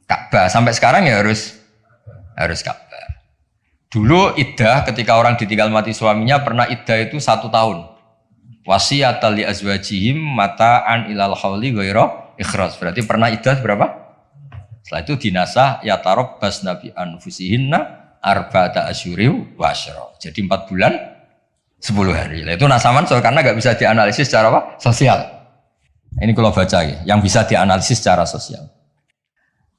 Ka'bah. Sampai sekarang ya harus Ka'bah. Dulu iddah ketika orang ditinggal mati suaminya pernah iddah itu 1 tahun. Wasiyatan li azwajihim mata'an ilal hauli ghaira ikhraj. Berarti pernah iddah berapa? Setelah itu dinasah ya tarabbas nabi anfusihinna arba'ata asyuri wa asyra. Jadi 4 bulan 10 hari. Nah, itu nasaman soal karena nggak bisa dianalisis secara apa? Sosial. Ini kalau baca ya, yang bisa dianalisis secara sosial.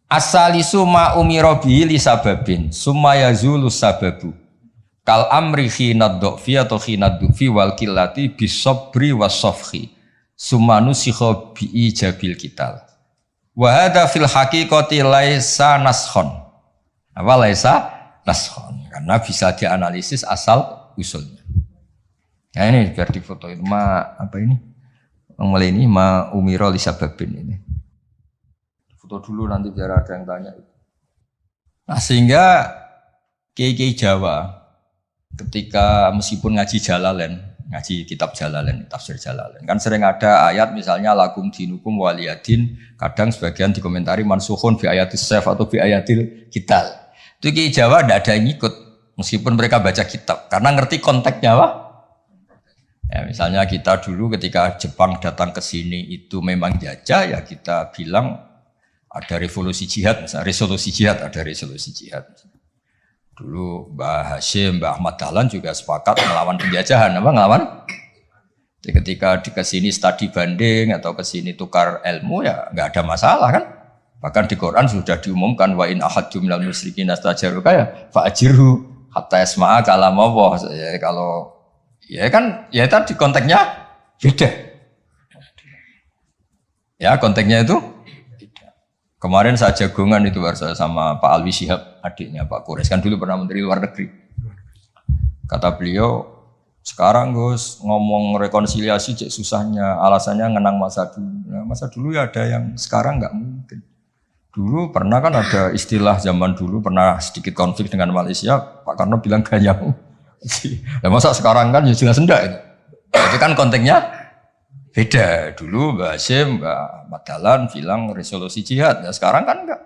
Asalisu ma umira bihi li sababin summa yazulu sababu kal amri khina dhfi atau khina dhufi wal qillati bisabri wasafhi summa nusikha bi ijabil kital wa hadza fil haqiqati laisa naskhon. Apa laisa naskhon? Karena bisa dianalisis asal usulnya. Nah ini biar difoto itu apa ini? Mulai ini ma umira li sababin ini. Foto dulu nanti biar ada yang tanya. Nah sehingga kiai-kiai Jawa ketika meskipun ngaji Jalalain, ngaji kitab Jalalain, tafsir Jalalain, kan sering ada ayat misalnya lakum dinukum waliyadin, kadang sebagian dikomentari mansukhun bi ayatis saf atau bi ayatil kital. Itu kiai Jawa tidak ada yang ikut meskipun mereka baca kitab karena ngerti konteksnya apa? Ya, misalnya kita dulu ketika Jepang datang ke sini itu memang jajah ya kita bilang ada revolusi jihad, misalnya resolusi jihad, ada resolusi jihad. Dulu Mbah Hashim, Mbah Ahmad Dahlan juga sepakat melawan penjajahan, apa ngelawan? Jadi ketika di kesini studi banding atau kesini tukar ilmu ya nggak ada masalah kan? Bahkan di Quran sudah diumumkan wa in ahadum minal musyrikin astajaruka ya fa'ajirhu hatta yasma'a kalam Allah. Ya, kalau ya kan ya tadi konteksnya beda. Ya konteksnya itu kemarin saya jagongan itu sama Pak Alwi Shihab, adiknya Pak Kures, kan dulu pernah Menteri Luar Negeri. Kata beliau, Sekarang Gus ngomong rekonsiliasi cek susahnya, alasannya ngenang masa dulu. Nah, masa dulu ya ada yang sekarang nggak mungkin. Dulu pernah kan ada istilah zaman dulu pernah sedikit konflik dengan Malaysia, Pak Karno bilang gayam. Nah, masa sekarang kan ya jelas enggak itu. Jadi kan konteksnya beda. Dulu Mbak Hasyim, Mbak Madalan bilang resolusi jihad. Nah, sekarang kan enggak.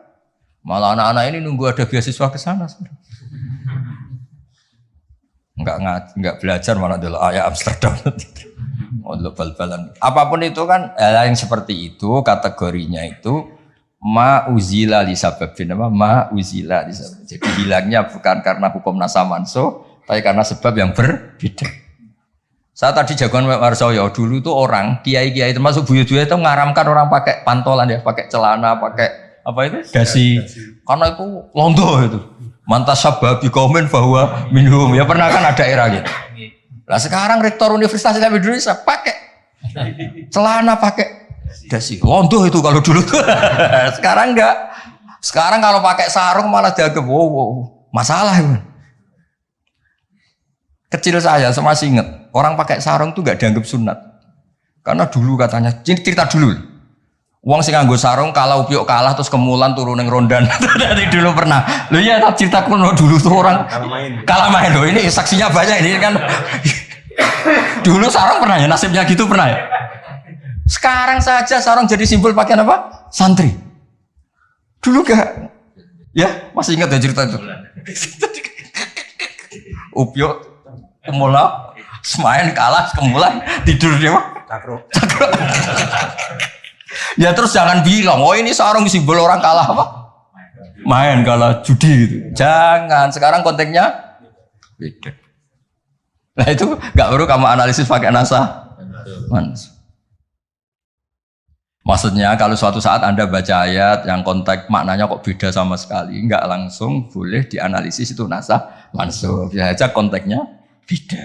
Malah anak-anak ini nunggu ada beasiswa ke sana. Enggak belajar malah dulu ayat Amsterdam. Bal-balan. Apapun itu kan yang seperti itu kategorinya itu ma'uzila li sababin apa ma'uzila li sababin. Jadi hilangnya bukan karena hukum nasa mansuh tapi karena sebab yang berbeda. Saya tadi jagoan Pak Warsoyo dulu tuh orang kiai-kiai termasuk buyut-buyut itu ngaramkan orang pakai pantolan ya, pakai celana, pakai apa itu? Dasi. Karena itu londo itu. Mantas sababi komen bahwa minum ya pernah kan ada era gitu. Nah sekarang rektor Universitas Islam Indonesia pakai celana pakai dasi. Londo itu kalau dulu tuh. Sekarang enggak. Sekarang kalau pakai sarung malah dianggap wow, masalah itu. Kecil saya masih ingat orang pakai sarung tuh enggak dianggap sunat. Karena dulu katanya cerita dulu. Wong sing nganggo sarung kalau piok kalah terus kemulan turun ning rondan. Dari dulu pernah. Lho ya tak cerita kuno dulu tuh orang kalah main loh. Ini saksinya banyak ini kan. Dulu sarung pernah ya nasibnya gitu pernah ya. Sekarang saja sarung jadi simbol pakaian apa? Santri. Dulu gak? Ya masih ingat ya cerita itu. Upio kemulan semain kalah kemulan tidur dia mah. Cakro. Ya terus jangan bilang, oh ini sarung simbol orang kalah apa? Main kalah judi gitu. Jangan, sekarang konteksnya beda. Nah itu gak perlu kamu analisis pakai nasa. Maksudnya kalau suatu saat Anda baca ayat yang konteks maknanya kok beda sama sekali, nggak langsung boleh dianalisis itu nasa langsung. Bisa aja konteksnya beda.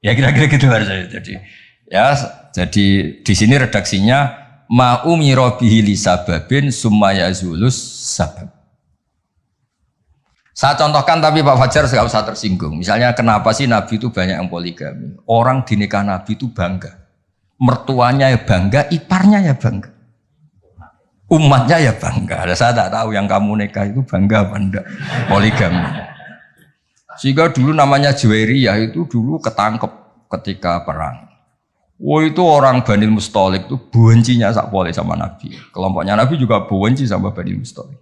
Ya kira-kira gitu harusnya. Jadi di sini redaksinya ma'umira bihi li sababin summa yazulus sabab. Saya contohkan tapi Pak Fajar enggak usah tersinggung. Misalnya kenapa sih Nabi itu banyak yang poligami? Orang di nikah Nabi itu bangga. Mertuanya ya bangga, iparnya ya bangga. Umatnya ya bangga. Saya tak tahu yang kamu nikah itu bangga apa enggak poligami. Sehingga dulu namanya Juwairiyah itu dulu ketangkep ketika perang. Oh itu orang Bani Mustalik itu bencinya sak boleh sama Nabi. Kelompoknya Nabi juga benci sama Bani Mustalik.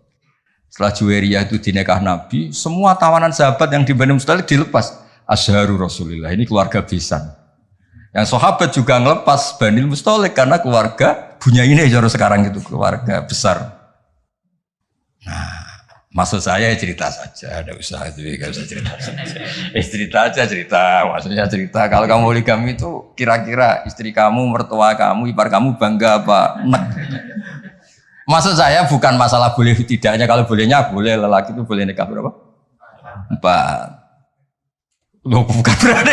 Setelah Juwairiyah itu dinekah Nabi, semua tawanan sahabat yang di Bani Mustalik dilepas. Azharu Rasulillah, ini keluarga besan. Yang sahabat juga ngelepas Bani Mustalik karena keluarga Bunyainah jaro sekarang itu keluarga besar. Nah, maksud saya cerita saja, ada usaha itu, gak usah cerita saja. Cerita aja cerita, maksudnya cerita. Kalau kamu poligami itu kira-kira istri kamu, mertua kamu, ipar kamu bangga apa? Nek. Maksud saya bukan masalah boleh tidaknya, kalau bolehnya boleh lelaki itu boleh nikah berapa? 4. Loh bukan berarti.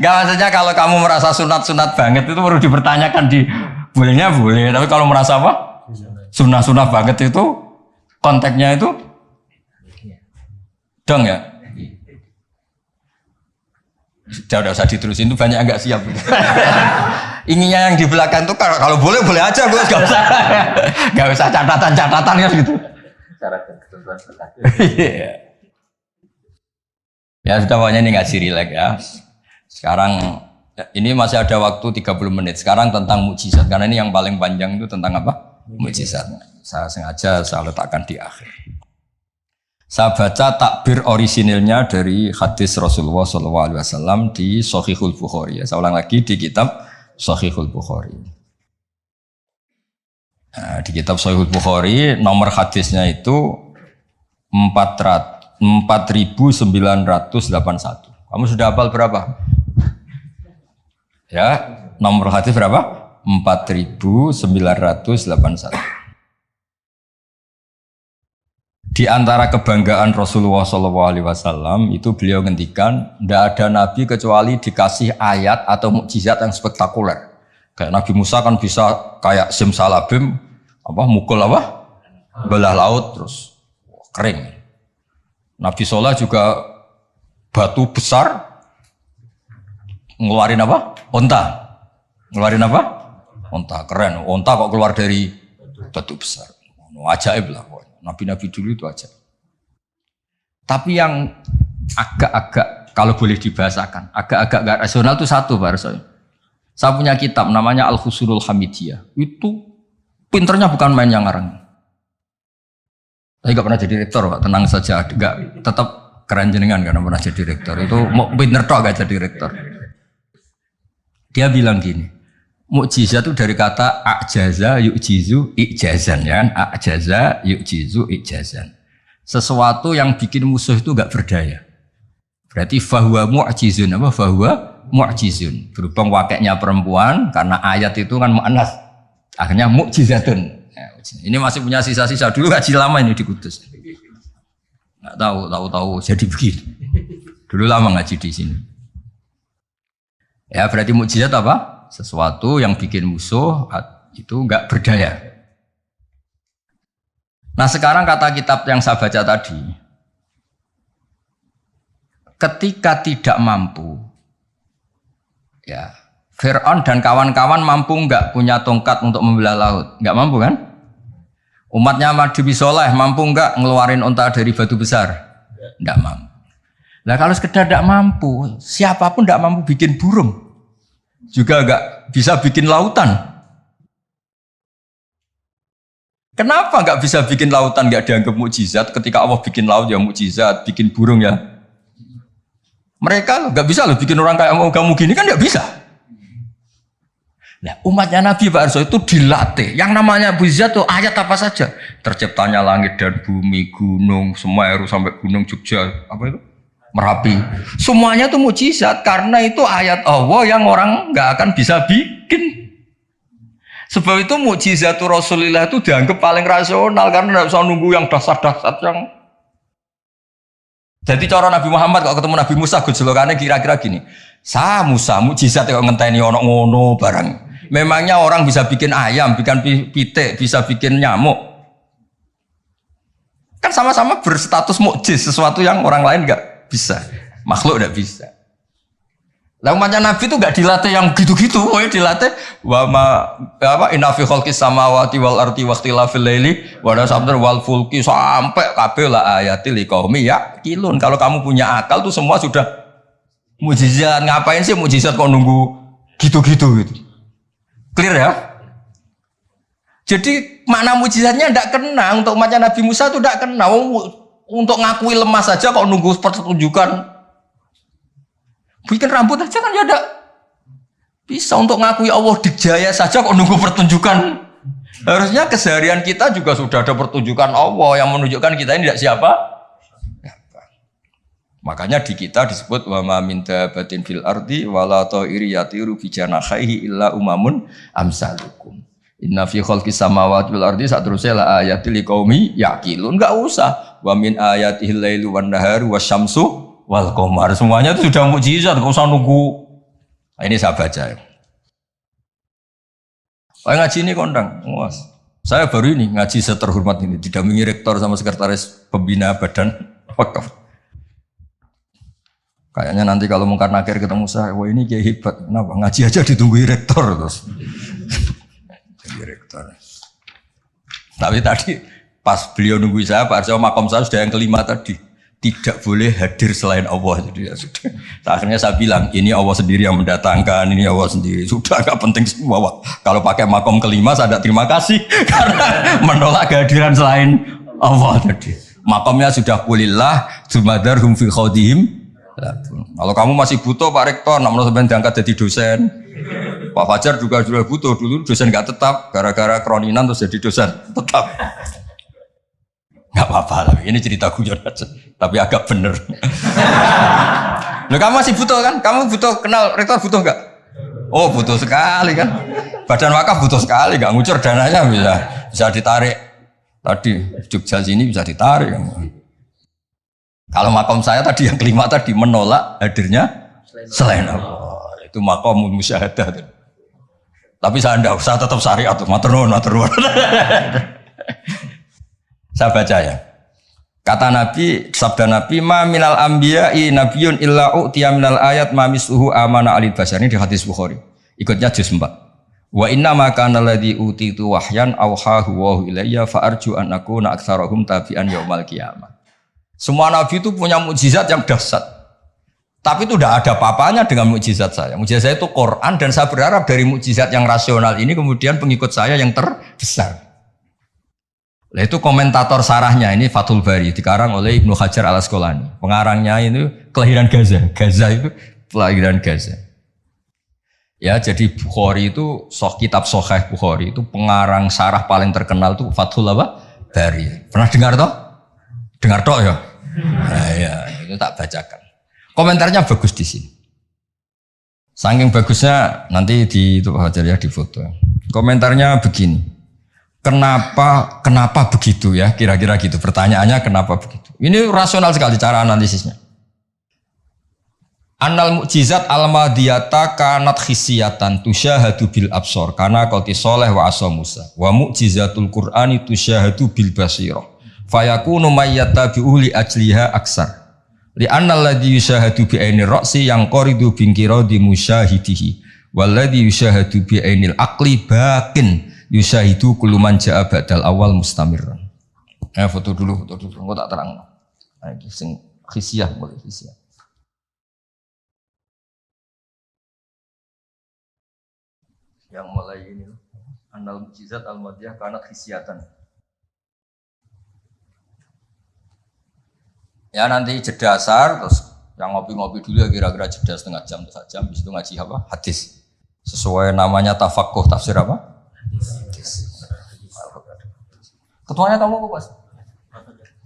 Gak maksudnya kalau kamu merasa sunat-sunat banget itu perlu dipertanyakan di bolehnya boleh, tapi kalau merasa apa? Sunah-sunah banget itu konteksnya itu dong ya. Udah usah diterusin itu banyak yang nggak siap. Inginnya yang di belakang tuh kalau boleh boleh aja Gus, nggak usah catatan ya gitu. Ya sudah pokoknya ini ngaji rileks ya. Sekarang ini masih ada waktu 30 menit. Sekarang tentang mukjizat karena ini yang paling panjang itu tentang apa? Mukjizat. Saya sengaja saya letakkan di akhir. Saya baca takbir orisinilnya dari hadis Rasulullah SAW di Shahihul Bukhari. Saya ulang lagi di kitab Shahihul Bukhari. Nah, di kitab Shahihul Bukhari nomor hadisnya itu 4981. Kamu sudah hafal berapa? Ya, nomor hadis berapa? 4981. Di antara kebanggaan Rasulullah SAW itu beliau ngendikan tidak ada nabi kecuali dikasih ayat atau mukjizat yang spektakuler. Kayak Nabi Musa kan bisa kayak simsalabim mukul belah laut terus kering. Nabi Soleh juga batu besar ngeluarin apa? Onta. Ngeluarin apa? Onta. Keren. Onta kok keluar dari batu besar. Ajaib lah. Nabi-nabi dulu itu ajaib. Tapi yang agak-agak kalau boleh dibahasakan, agak-agak gak rasional itu satu Pak Arso. Saya punya kitab namanya Al-Khusurul Hamidiyah. Itu pinternya bukan main yang ngarang. Saya gak pernah jadi rektor Pak, tenang saja. Gak, tetap keren jenengan karena pernah jadi rektor. Itu mau pinter toh gak jadi rektor. Dia bilang gini, mukjizat itu dari kata a'jaza yu'jizu i'jazan ya kan? A'jaza yu'jizu i'jazan. Sesuatu yang bikin musuh itu gak berdaya. Berarti fahuwa mu'jizun apa? Fahuwa mu'jizun. Berhubung wakilnya perempuan karena ayat itu kan mu'annas. Akhirnya mu'jizatun. Ya, ini masih punya sisa-sisa dulu ngaji lama ini di Kudus. Nggak tahu jadi begini. Dulu lama ngaji di sini. Ya berarti mukjizat apa? Sesuatu yang bikin musuh itu nggak berdaya. Nah sekarang kata kitab yang saya baca tadi, ketika tidak mampu, ya Fir'aun dan kawan-kawan mampu nggak punya tongkat untuk membelah laut? Nggak mampu kan? Umatnya Nabi Soleh mampu nggak ngeluarin unta dari batu besar? Nggak mampu. Nah kalau sekedar nggak mampu, siapapun nggak mampu bikin burung, juga nggak bisa bikin lautan. Kenapa nggak bisa bikin lautan nggak dianggap mukjizat? Ketika Allah bikin laut ya mukjizat, bikin burung ya. Mereka nggak bisa loh bikin orang kayak kamu gini kan nggak bisa. Nah umatnya Nabi Pak Arso itu dilatih. Yang namanya mukjizat tuh ayat apa saja. Terciptanya langit dan bumi, gunung, Semeru sampai gunung Jogja, apa itu? Merapi. Semuanya tuh mukjizat karena itu ayat Allah yang orang nggak akan bisa bikin. Sebab itu mukjizatul Rasulillah itu dianggap paling rasional karena tidak usah nunggu yang dasar-dasar yang. Jadi cara Nabi Muhammad kalau ketemu Nabi Musa gejolokannya kira-kira gini. Musa mukjizat kok ngenteni ono ngono barang. Memangnya orang bisa bikin ayam, bikin pitik, bisa bikin nyamuk. Kan sama-sama berstatus mukjiz, sesuatu yang orang lain enggak bisa. Makhluk enggak bisa. Lah umatnya Nabi itu enggak dilatih yang gitu-gitu, dilatih wa ma apa inna fi khalqis samawati wal ardi wa ikhtilafil laili wa nasabdar wal fulki sampai kabeh la ayatil liqaumi yaqilun. Kalau kamu punya akal tuh semua sudah mukjizat. Ngapain sih mukjizat kok nunggu gitu-gitu gitu. Clear ya? Jadi makna mukjizatnya enggak kena untuk umatnya Nabi Musa itu enggak kena. Untuk ngakui lemah saja kok nunggu pertunjukan. Bikin rambut aja kan ya ada bisa untuk ngakui Allah dijaya saja kok nunggu pertunjukan. Harusnya keseharian kita juga sudah ada pertunjukan Allah yang menunjukkan kita ini tidak siapa. Makanya di kita disebut wa ma min dabatin fil ardi wala ta'iri yatiru bi janahihi illa umamun amsalukum. Inna fi khalqis samawati wal ardi satrusel ayatil liqaumi yaqilun. Enggak usah wa min ayatihil lailu wan naharu wasyamsu wal qamar, semuanya itu sudah mukjizat, enggak usah nunggu. Nah, ini saya baca ya. Ngaji ini kondang. Saya baru ini ngaji seterhormat ini didampingi rektor sama sekretaris pembina badan wakaf. Kayaknya nanti kalau Mungkar Nakir ketemu saya, wah ini kayak hebat. Kenapa? Ngaji aja ditunggu rektor terus. Jadi rektor. Tapi tadi pas beliau nunggu saya, Pak Arso makom saya sudah yang kelima tadi. Tidak boleh hadir selain Allah. Jadi ya sudah. Akhirnya saya bilang, ini Allah sendiri yang mendatangkan, ini Allah sendiri. Sudah agak penting semua. Kalau pakai makom kelima, saya tidak terima kasih. Karena menolak kehadiran selain Allah tadi. Makomnya sudah kulillah, jumadar hum fi khawdihim. Kalau kamu masih butuh Pak Rektor, nak menurut saya diangkat jadi dosen. Pak Fajar juga sudah butuh, dulu dosen nggak tetap. Gara-gara kroninan terus jadi dosen tetap. Nggak apa-apa, tapi ini cerita guyon aja. Tapi agak bener. Loh kamu masih butuh kan? Kamu butuh kenal rektor butuh nggak? Oh butuh sekali kan? Badan wakaf butuh sekali, nggak ngucur dananya bisa ditarik. Tadi Jogja sini bisa ditarik. Kalau makom saya tadi yang kelima tadi menolak hadirnya selain Allah. Itu makom musyahadah. Tapi saya tetap syariat. Matur nuwun. Saya baca ya. Kata Nabi, sabda Nabi, ma minal anbiya'i nabiyyun illa u'tiya minal ayat ma misluhu amana alil bashar. Ini di hadis Bukhari. Ikutnya juz 4. Wa inna ma kana alladhi utitu wahyan awhahu wa ilayya fa arju an akuna aktsarahum tabi'an yaumal qiyamah. Semua nabi itu punya mukjizat yang dahsyat. Tapi itu tidak ada apa-apanya dengan mukjizat saya. Mukjizat saya itu Quran dan saya berharap dari mukjizat yang rasional ini kemudian pengikut saya yang terbesar. Nah, itu komentator sarahnya ini Fathul Bari dikarang oleh Ibnu Hajar Al-Asqalani. Pengarangnya itu kelahiran Gaza. Gaza itu kelahiran Gaza. Ya, jadi Bukhari itu kitab Sahih Bukhari itu pengarang sarah paling terkenal itu Fathul Bari. Pernah dengar toh? Dengar toh ya? Nah, ya, itu tak bacakan. Komentarnya bagus di sini. Saking bagusnya nanti di itu Hajar ya di foto. Komentarnya begini. Kenapa begitu ya? Kira-kira gitu. Pertanyaannya kenapa begitu? Ini rasional sekali cara analisisnya. Annal mukjizat al-madiyata kanat khisiyatan tusyahadu bil absor karena qauti sholeh wa asa Musa. Wa mukjizatul Qur'ani tusyahadu bil basirah. Fayakunu mayyatabi'u li ajliha aksar. Li annal ladzi yusyahadu bi ainir ra'si yang qaridu bingkiradi musyahidihi. Walladzi yusyahadu bi ainil aqli baqin yusahidu kuluman ja'a ba'dal awal mustamirran. Foto dulu, engko tak terang. Nah, iki sing khisiyah boleh khisiyah. Yang mulai ini annal mukjizat al-madiyah kana khisiyatan. Ya nanti jeda asar terus yang ngopi-ngopi dulu ya kira-kira jeda setengah jam atau 1 jam habis itu ngaji apa? Hadis. Sesuai namanya tafaqquh tafsir apa? Ketuanya kamu apa, Mas?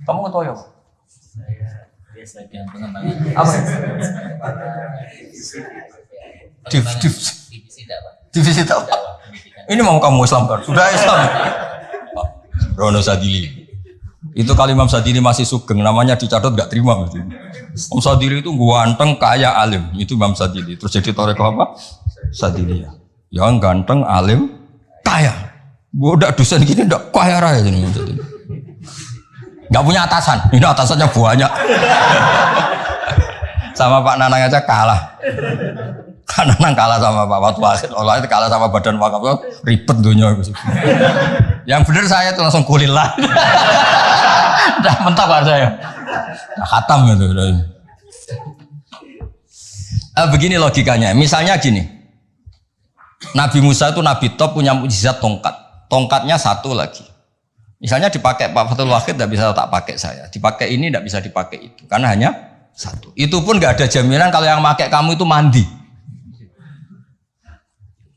Kamu ketua ya? Saya biasa gantungan tangan. Apa? Divisi apa? Ini mau kamu Islamkan? Sudah Islam. Rono Sadili. Itu kali Imam Sadili masih sugeng, namanya dicatat nggak terima. Imam Sadili itu ganteng, kaya, alim. Itu Imam Sadili. Terus jadi toreko apa? Sadili. Yang ganteng, alim, kaya. Bodak dosen gini ndak kaya raya jadi maksudnya. Enggak punya atasan. Ini atasannya banyak. Sama Pak Nanang aja kalah. Kan Nanang kalah sama Pak Watu Wahid. Allah itu kalah sama Badan Wakaf. Ribet dunia. Yang benar saya tuh langsung kulillah. Udah mentok kan saya. Udah khatam gitu. Begini logikanya. Misalnya gini. Nabi Musa itu Nabi top punya mukjizat tongkat. Tongkatnya satu lagi. Misalnya dipakai Pak Fathul Wahid tidak bisa tak pakai saya. Dipakai ini tidak bisa dipakai itu. Karena hanya satu. Itu pun nggak ada jaminan kalau yang pakai kamu itu mandi.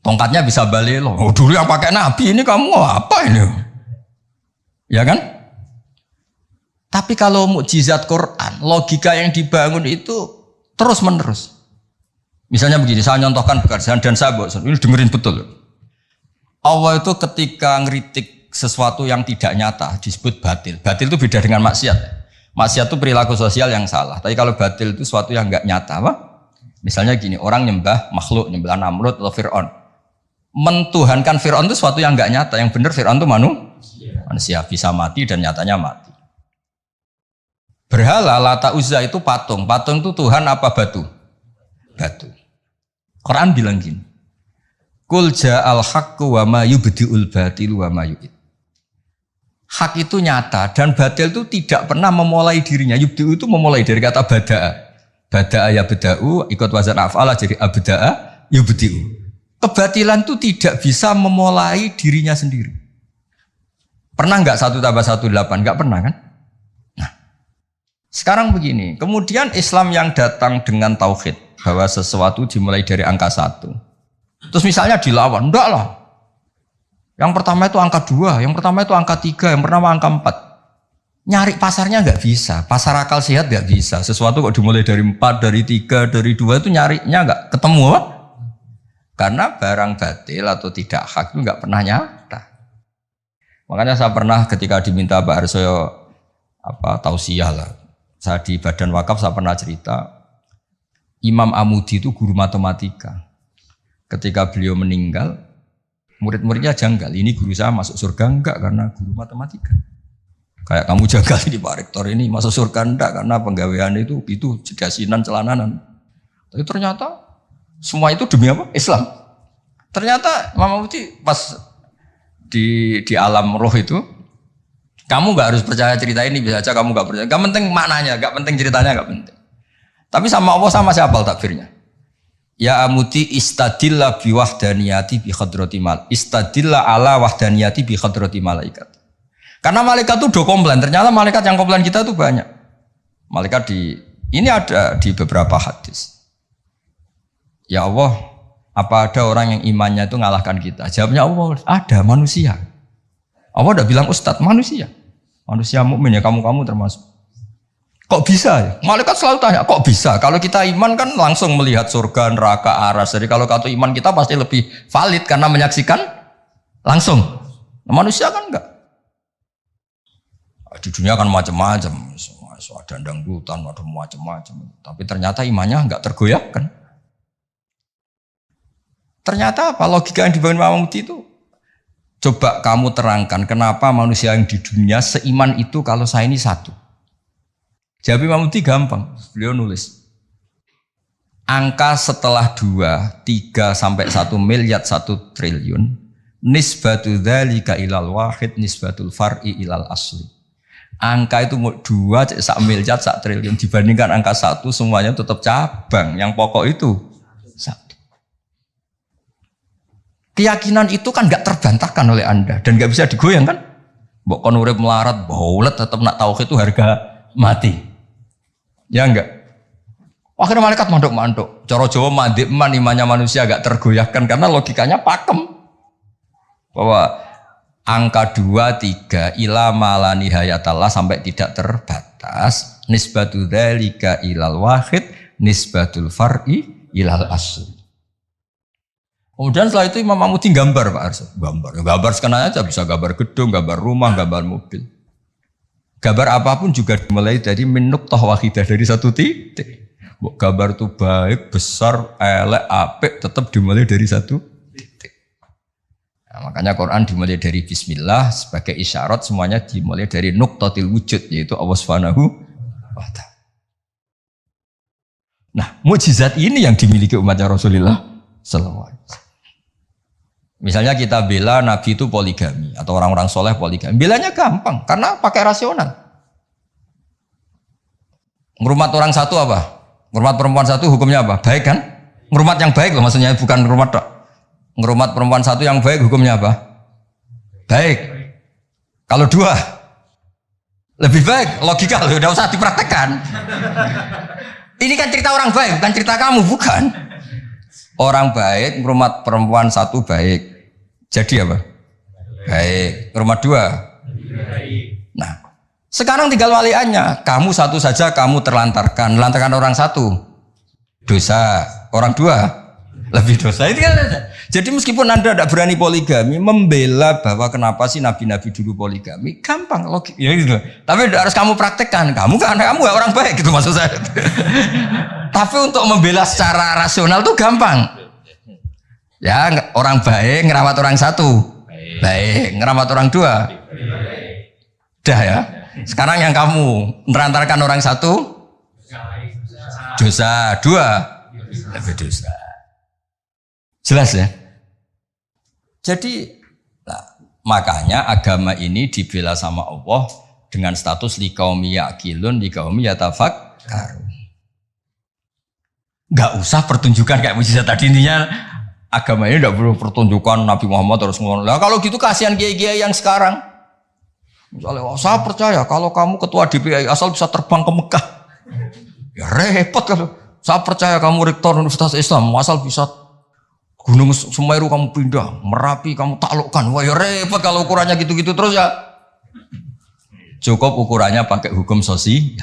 Tongkatnya bisa balik loh. Oh, dulu yang pakai Nabi ini kamu apa ini? Ya kan? Tapi kalau mukjizat Quran, logika yang dibangun itu terus menerus. Misalnya begini, saya nyontohkan pekerjaan dan saya bosan. Ini dengerin betul. Allah itu ketika ngeritik sesuatu yang tidak nyata disebut batil. Batil itu beda dengan maksiat. Maksiat itu perilaku sosial yang salah. Tapi kalau batil itu sesuatu yang enggak nyata, apa? Misalnya gini, orang nyembah makhluk, nyembah Namrud atau Fir'aun. Mentuhankan Fir'aun itu sesuatu yang enggak nyata. Yang benar Fir'aun itu manusia bisa mati dan nyatanya mati. Berhala Lata Uzza itu patung. Patung itu Tuhan apa batu? Batu. Quran bilang gini. Qul ja'al haqqu wa ma yubdi'ul batilu wa ma yu'id. Hak itu nyata dan batil itu tidak pernah memulai dirinya. Yubdi'u itu memulai dari kata bada'a. Bada'a ya beda'u, ikut wazan af'ala jadi abda'a yubdi'u. Kebatilan itu tidak bisa memulai dirinya sendiri. Pernah enggak 1 tambah 1 8? Enggak pernah kan? Nah, sekarang begini. Kemudian Islam yang datang dengan tauhid bahwa sesuatu dimulai dari angka 1. Terus misalnya dilawan, enggak lah. Yang pertama itu angka 2, yang pertama itu angka 3, yang pertama angka 4. Nyari pasarnya enggak bisa, pasar akal sehat enggak bisa. Sesuatu kok dimulai dari 4, dari 3, dari 2 itu nyarinya enggak ketemu apa? Karena barang batil atau tidak hak itu enggak pernah nyata. Makanya saya pernah ketika diminta Pak Arsoyo tausiah lah. Saya di Badan Wakaf saya pernah cerita Imam Amudi itu guru matematika. Ketika beliau meninggal, murid-muridnya janggal. Ini guru saya masuk surga enggak karena guru matematika. Kayak kamu jaga di Pak Rektor ini masuk surga enggak karena penggawean itu jegasinan celananan. Tapi ternyata semua itu demi apa? Islam. Ternyata Imam Mufti pas di alam roh itu, kamu nggak harus percaya cerita ini, bisa aja kamu nggak percaya. Gak penting maknanya, gak penting ceritanya, gak penting. Tapi sama Allah sama siapa takbirnya? Ya amuti istadilla bi wahdaniyati bi khadrati mal. Istadilla ala wahdaniyati bi khadrati malaikat. Karena malaikat itu udah komplain. Ternyata malaikat yang komplain kita tuh banyak. Malaikat ini ada di beberapa hadis. Ya Allah, apa ada orang yang imannya itu ngalahkan kita? Jawabnya Allah, ada manusia. Allah udah bilang ustadz, manusia. Manusia mukmin ya, kamu termasuk. Kok bisa ya? Malaikat selalu tanya, kok bisa? Kalau kita iman kan langsung melihat surga, neraka, aras. Jadi kalau kartu iman kita pasti lebih valid karena menyaksikan langsung. Nah, manusia kan enggak. Di dunia kan macam-macam. Ada dangdutan, ada macam-macam. Tapi ternyata imannya enggak tergoyahkan. Ternyata apa? Logika yang dibangun Imam Mufti itu, coba kamu terangkan kenapa manusia yang di dunia seiman itu kalau saya ini satu. Jawab Imam Mufti gampang, beliau nulis. Angka setelah 2, 3 sampai 1 miliar 1 triliun, nisbatu dzalika ilal wahid nisbatul far'i ilal asli. Angka itu 2, 1 miliar 1 triliun dibandingkan angka 1 semuanya tetap cabang, yang pokok itu 1. Keyakinan itu kan gak terbantahkan oleh Anda dan gak bisa digoyang kan? Mbok kon urip melarat, baulet tetap nak tauhid itu harga mati. Ya enggak. Akhirnya malaikat manduk-manduk. Cara Jawa mandek man imannya manusia agak tergoyahkan karena logikanya pakem. Bahwa angka 2, 3 ila mala nihayatallah sampai tidak terbatas. Nisbatu dzalika ilal wahid nisbatul far'i ilal asli. Kemudian setelah itu Imam Mufti gambar Pak Arso. Gambar sekenanya aja, bisa gambar gedung, gambar rumah, gambar mobil. Gambar apapun juga dimulai dari minuk toh wahidah, dari satu titik. Gambar itu baik, besar, elek, apik, tetap dimulai dari satu titik. Nah, makanya Quran dimulai dari Bismillah sebagai isyarat, semuanya dimulai dari nuqtatil wujud, yaitu Allah Subhanahu wa ta'ala. Nah, mukjizat ini yang dimiliki umatnya Rasulullah sallallahu alaihi wasallam. Misalnya kita bela Nabi itu poligami atau orang-orang soleh poligami, belanya gampang karena pakai rasional. Ngerumat orang satu apa? Ngerumat perempuan satu hukumnya apa? Baik kan? Ngerumat yang baik loh, maksudnya bukan ngerumat dok. Ngerumat perempuan satu yang baik hukumnya apa? Baik. Kalau 2 lebih baik, logika loh, udah usah dipraktekkan. Ini kan cerita orang baik, bukan cerita kamu, bukan. Orang baik ngerumat perempuan satu baik. Jadi apa? Baik. Rumah 2. Nah, sekarang tinggal waliannya. Kamu satu saja kamu terlantarkan orang satu dosa, orang 2 lebih dosa. Itu kan. Jadi meskipun Anda tidak berani poligami, membela bahwa kenapa sih nabi-nabi dulu poligami, gampang logik. Ya gitu. Tapi tidak harus kamu praktekkan. Kamu kan kamu gak orang baik gitu maksud saya. Tapi untuk membela secara rasional tuh gampang. Ya, orang baik ngerawat orang satu, baik ngerawat orang 2, dah ya. Sekarang yang kamu menerantarkan orang satu, dosa, 2, lebih dosa. Jelas ya. Jadi, makanya agama ini dibela sama Allah dengan status liqaumi yaqilun, liqaumi yatafakkarun. Gak usah pertunjukan kayak mujizat tadi, intinya agama ini tidak perlu pertunjukan Nabi Muhammad terus ngomong. Nah, kalau gitu kasihan kiai-kiai yang sekarang. Misalnya, saya percaya kalau kamu ketua DPI asal bisa terbang ke Mekah. Ya repot kalau. Saya percaya kamu rektor Universitas Islam asal bisa Gunung Semeru kamu pindah, Merapi kamu taklukkan. Wah ya repot kalau ukurannya gitu-gitu terus ya. Cukup ukurannya pakai hukum sosial.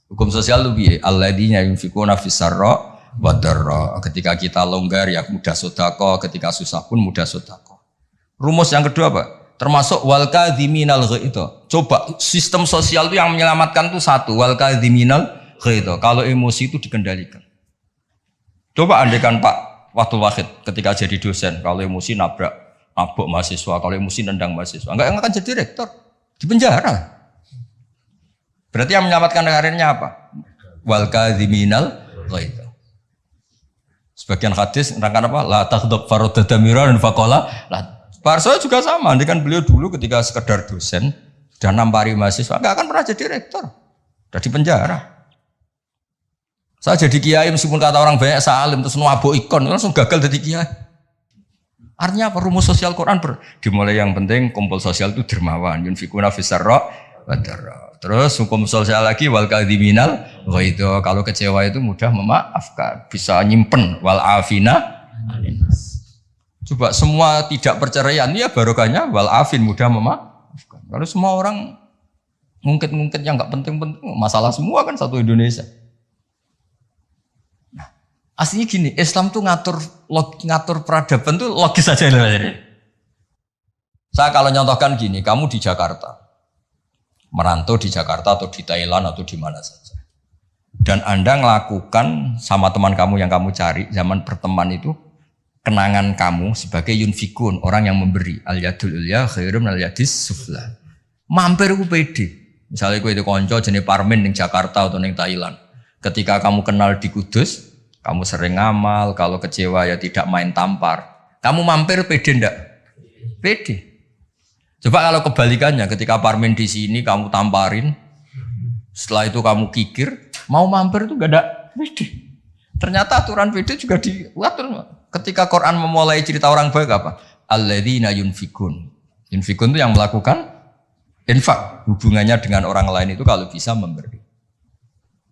Hukum sosial itu biye. Alladzina yunfikuna fis-sarra wadarra. Ketika kita longgar ya mudah sedekah, ketika susah pun mudah sedekah. Rumus yang kedua Pak, termasuk wal kadhiminal ghaidh. Coba sistem sosial itu yang menyelamatkan itu satu, wal kadhiminal ghaidh. Kalau emosi itu dikendalikan. Coba andaikan Pak Wahtul Wahid ketika jadi dosen, kalau emosi nabrak mahasiswa, kalau emosi nendang mahasiswa, enggak akan jadi rektor, di penjara. Berarti yang menyelamatkan karirnya apa? Wal kadhiminal ghaidh. Sebagian hadis menerangkan apa? La taghdab faradadamiran faqala la. Parso juga sama, nanti kan beliau dulu ketika sekedar dosen sudah nampari mahasiswa, nggak akan pernah jadi rektor, sudah di penjara. Saya jadi kiai meskipun kata orang banyak salim terus nuabo ikon langsung gagal jadi kiai. Artinya apa? Rumus sosial Quran dimulai yang penting kumpul sosial itu dermawan, yunfikuna fisarra wa darra. Terus hukum sosial lagi wal kadhiminal ghaidh. Kalau kecewa itu mudah memaafkan, bisa nyimpen wal afina. Coba semua tidak perceraian ya barokahnya wal afin mudah memaafkan. Kalau semua orang ngungkit-ngungkit yang enggak penting-penting, masalah semua kan satu Indonesia. Nah, aslinya gini, Islam tuh ngatur peradaban tuh logis saja. Saya kalau nyontohkan gini, kamu di Jakarta, merantau di Jakarta atau di Thailand atau di mana saja, dan Anda melakukan sama teman kamu yang kamu cari zaman berteman itu, kenangan kamu sebagai yunfikun, orang yang memberi, al yadul ulya khairum al yadis sufla. Mampir ku pede. Misalnya ku itu konco jenis Parmin di Jakarta atau di Thailand. Ketika kamu kenal di Kudus, kamu sering ngamal, kalau kecewa ya tidak main tampar. Kamu mampir pede ndak? Pede. Coba kalau kebalikannya, ketika Parmin di sini kamu tamparin, setelah itu kamu kikir, mau mampir itu gak ada pede. Ternyata aturan pede juga diatur. Ketika Quran memulai cerita orang baik apa? Alladzina yunfikun. Yunfikun itu yang melakukan infak. Hubungannya dengan orang lain itu kalau bisa memberi.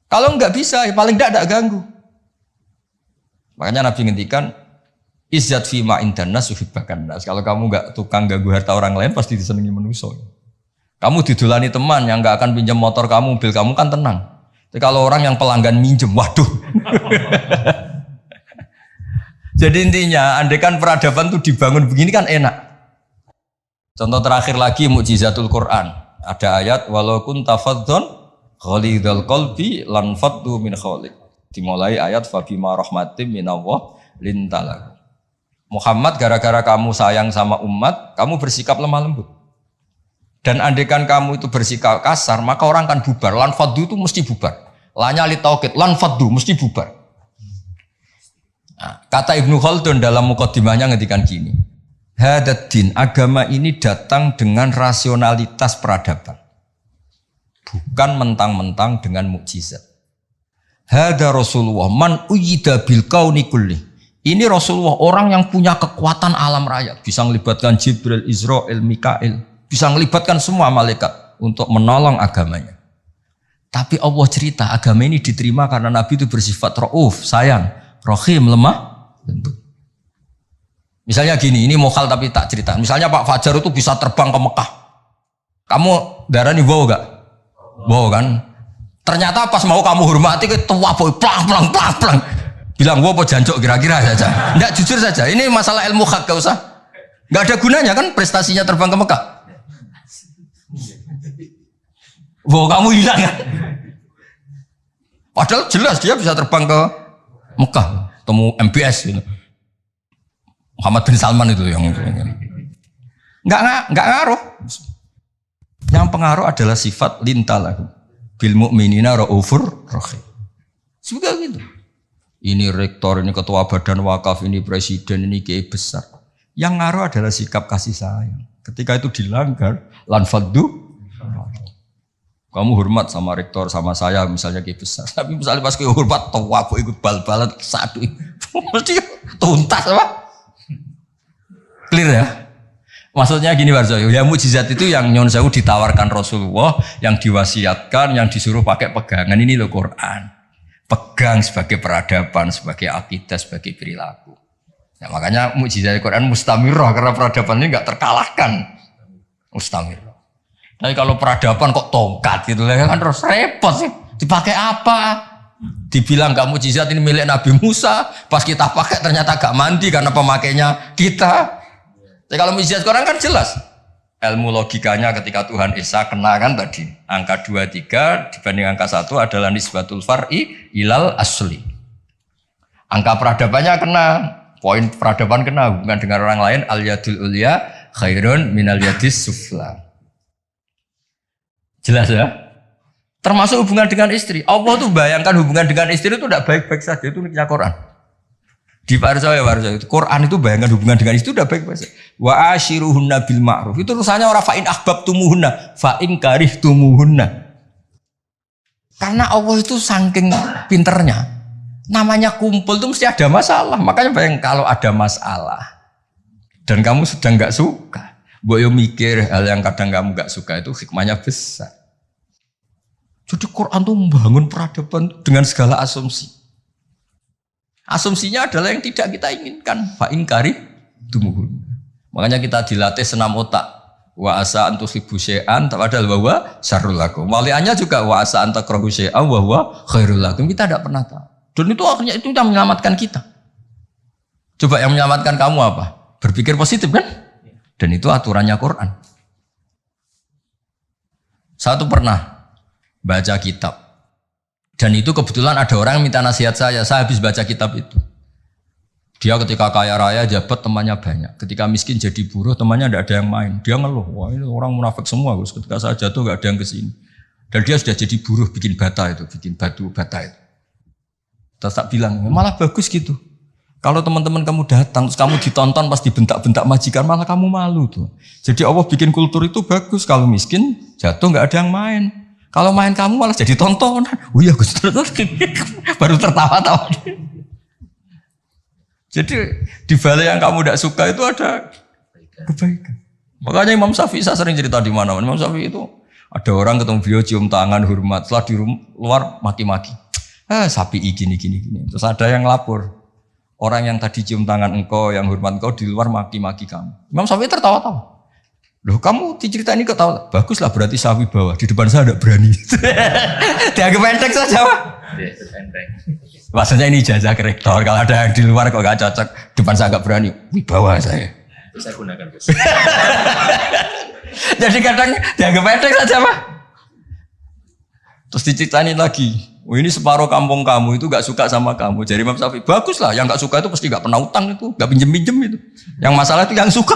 Kalau enggak bisa, ya paling enggak ganggu. Makanya Nabi ngendikan izzat fima indana suhibbakan nas. Kalau kamu enggak tukang ganggu harta orang lain pasti disenangi manusia. Kamu didulani teman yang enggak akan pinjam motor kamu, mobil kamu kan tenang. Tapi kalau orang yang pelanggan minjem, waduh. Jadi intinya, andaikan peradaban itu dibangun begini kan enak. Contoh terakhir lagi mukjizatul Quran. Ada ayat walau kunta fadhdhan ghalidhal qalbi lan faddu min khawlik. Dimulai ayat fabima rahmatim minallah lintalak. Muhammad gara-gara kamu sayang sama umat, kamu bersikap lemah lembut. Dan andaikan kamu itu bersikap kasar, maka orang akan bubar. Lan faddu itu mesti bubar. Lanya li taukid, lan faddu mesti bubar. Nah, kata Ibnu Khaldun dalam mukaddimahnya ngendikan gini, hadaddin, agama ini datang dengan rasionalitas peradaban, bukan mentang-mentang dengan mukjizat. Hada Rasulullah man uyyida bil kauni kulli. Ini Rasulullah orang yang punya kekuatan alam raya, bisa melibatkan Jibril, Israel, Mikail, bisa melibatkan semua malaikat untuk menolong agamanya. Tapi Allah cerita agama ini diterima karena Nabi itu bersifat rauf, sayang, Rohim, lemah lembut. Misalnya gini, ini mokal tapi tak cerita. Misalnya Pak Fajar itu bisa terbang ke Mekah. Kamu darani wow gak? Wow kan? Ternyata pas mau kamu hormati ke tua boy, plang. Bilang wow apa jancok kira-kira saja. Enggak, jujur saja. Ini masalah ilmu hak, gak usah. Enggak ada gunanya kan prestasinya terbang ke Mekah. Wow kamu hilang kan? Padahal jelas dia bisa terbang ke Mekah, temu MBS gitu. Muhammad bin Salman itu yang enggak ngaruh. Yang pengaruh adalah sifat lintalah bil mu'minina raufur rahim. Juga gitu. Ini rektor, ini ketua badan wakaf, ini presiden, ini kiai besar. Yang ngaruh adalah sikap kasih sayang. Ketika itu dilanggar, lan faddu. Kamu hormat sama rektor, sama saya misalnya kiai besar. Tapi misalnya pas kiai hormat, tua aku ikut bal-balan satu, mesti tuntas apa? Clear ya? Maksudnya gini Warzo, ya mukjizat itu yang Nyon Sewu ditawarkan Rasulullah, yang diwasiatkan, yang disuruh pakai pegangan ini loh Quran. Pegang sebagai peradaban, sebagai akidah, sebagai perilaku. Ya, makanya mukjizat Quran mustamirah karena peradaban ini nggak terkalahkan. Mustamirah. Tapi kalau peradaban kok tongkat gitu kan terus repot sih. Dipakai apa? Dibilang nggak mukjizat ini milik Nabi Musa, pas kita pakai ternyata gak mandi karena pemakainya kita. Jadi kalau mukjizat Quran kan jelas. Ilmu logikanya ketika Tuhan Esa kena kan tadi angka 23 dibanding angka 1 adalah nisbatul far'i ilal asli. Angka peradabannya kena, poin peradaban kena hubungan dengan orang lain al yadul ulya khairun minal yadis sufla. Jelas ya? Termasuk hubungan dengan istri. Allah tuh bayangkan hubungan dengan istri itu tidak baik-baik saja. Itu niknya Quran. Di Warsa itu Quran itu bayangkan hubungan dengan istri itu tidak baik-baik saja. Wa ashiruhunna bil ma'ruf. Itu urusannya orang fa'in ahbabtumuhunna, fa'in karihtumuhunna. Karena Allah itu saking pinternya. Namanya kumpul itu mesti ada masalah. Makanya bayang kalau ada masalah dan kamu sedang nggak suka, boyo mikir hal yang kadang kamu nggak suka itu hikmahnya besar. Jadi Quran tuh membangun peradaban dengan segala asumsi. Asumsinya adalah yang tidak kita inginkan. Fa'in kari tumuhun. Makanya kita dilatih senam otak. Wa asa antuhibbu syai'an padahal wa huwa syarrul lakum. Waliannya juga wa asa antakrahu syai'an wa huwa khairul lakum. Kita tidak pernah tahu. Dan itu akhirnya itu yang menyelamatkan kita. Coba yang menyelamatkan kamu apa? Berpikir positif kan? Dan itu aturannya Quran. Satu pernah baca kitab. Dan itu kebetulan ada orang yang minta nasihat saya habis baca kitab itu. Dia ketika kaya raya jabat temannya banyak. Ketika miskin jadi buruh temannya tidak ada yang main. Dia ngeluh, wah ini orang munafik semua. Ketika saya jatuh gak ada yang kesini. Dan dia sudah jadi buruh bikin bata itu, bikin batu bata itu. Terus tak bilang, malah bagus gitu. Kalau teman-teman kamu datang, terus kamu ditonton pas dibentak-bentak majikan, malah kamu malu tuh. Jadi Allah bikin kultur itu bagus. Kalau miskin jatuh gak ada yang main. Kalau main kamu malah jadi tontonan. Oh iya Gus, baru tertawa-tawa. Jadi di balik yang kamu tidak suka itu ada kebaikan. Makanya Imam Syafi'i saya sering cerita di mana-mana. Imam Syafi'i itu ada orang ketemu beliau cium tangan hormat, setelah di luar maki-maki. Sapi gini. Terus ada yang lapor. Orang yang tadi cium tangan engkau, yang hormat engkau di luar maki-maki kamu. Imam Syafi'i tertawa-tawa. Loh kamu diceritain ini ketawa, baguslah berarti sapi bawah, di depan saya tidak berani. Dianggap enteng saja Pak. Maksudnya ini ijazah ke rektor, kalau ada yang di luar kok gak cocok, depan saya gak berani, wibawa saya. Itu saya gunakan Gus. Jadi kadang dianggap enteng saja Pak. Terus diceritain lagi, ini separuh kampung kamu itu gak suka sama kamu. Jadi Imam Syafi'i, baguslah yang gak suka itu pasti gak pernah utang itu, gak pinjem-pinjem itu. Yang masalah itu yang suka.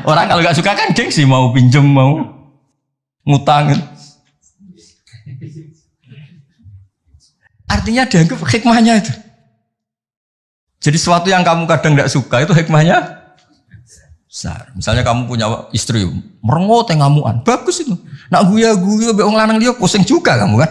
Orang kalau gak suka kan gengsi mau pinjem mau ngutang. Artinya dianggap hikmahnya itu. Jadi sesuatu yang kamu kadang gak suka itu hikmahnya besar. Misalnya kamu punya istri merengut yang ngamuan, bagus itu. Nak guya-guya be wong lanang dia pusing juga kamu kan.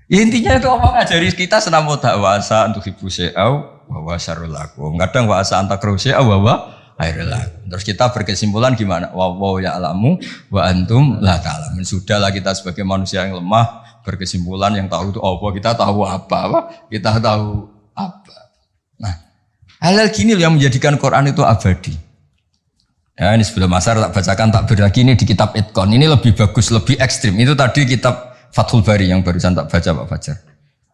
Ya, intinya itu apa ngajari kita senam wasa untuk ibu syai'au wa syarrul lakum. Kadang wasa antakrahu syai'au wa khairul lakum. Terus kita berkesimpulan gimana? Wa ya'lamu wa antum la ta'lamun. Sudahlah kita sebagai manusia yang lemah berkesimpulan yang tahu itu apa, kita tahu apa? Kita tahu apa. Nah, hal-hal gini yang menjadikan Quran itu abadi. Ya, ini sebelum asar tak bacakan takbir lagi ini di kitab Itqan. Ini lebih bagus, lebih ekstrim. Itu tadi kitab Fathul Bari yang barusan tak baca Pak Fajar.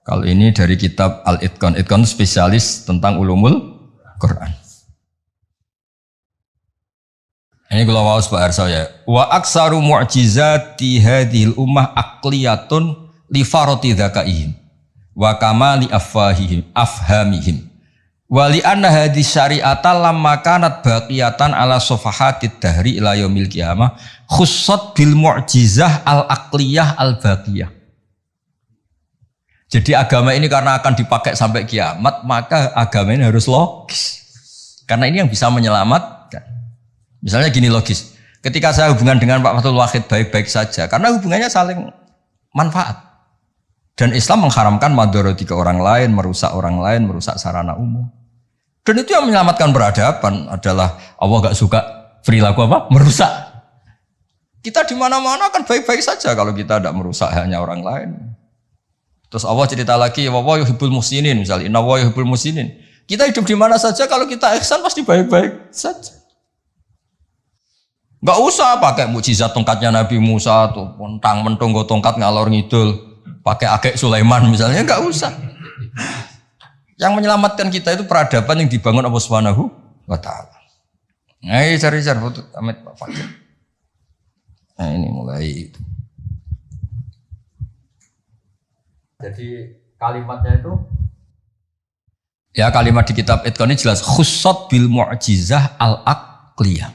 Kalau ini dari kitab Al-Itqan. Itqan spesialis tentang ulumul Quran. Ini kalau wawas Pak Arsa ya. Wa aksaru mu'jizati hadhil ummah aqliyatun li farati dzakaihim wa kamali afhamihim. Wa li anna hadhihi syari'ata lamma kanat baqiyatan ala safahatid dahri ila yaumil qiyamah khussat bil mu'jizah al-aqliyah al-baqiyah. Jadi agama ini karena akan dipakai sampai kiamat, maka agama ini harus logis. Karena ini yang bisa menyelamatkan. Misalnya gini logis. Ketika saya hubungan dengan Pak Fathul Wahid baik-baik saja, karena hubungannya saling manfaat. Dan Islam mengharamkan madharati ke orang lain, merusak orang lain, merusak sarana umum. Dan itu yang menyelamatkan peradaban adalah Allah gak suka perilaku apa? Merusak. Kita di mana-mana kan baik-baik saja kalau kita tidak merusak hanya orang lain. Terus Allah cerita lagi, wa yuhibbul muhsinin misalnya, inna wa yuhibbul muhsinin. Kita hidup di mana saja kalau kita ihsan pasti baik-baik saja. Gak usah pakai mukjizat tongkatnya Nabi Musa tuh, mentang-mentang go tongkat ngalor ngidul, pakai agek Sulaiman misalnya, gak usah. Yang menyelamatkan kita itu peradaban yang dibangun Allah Subhanahu wa taala. Nah, cari-cari foto Amit Pak Fakir. Nah, ini mulai itu. Jadi kalimatnya itu ya kalimat di kitab Itqan ini jelas khussat bil mu'jizah al-aqliyah.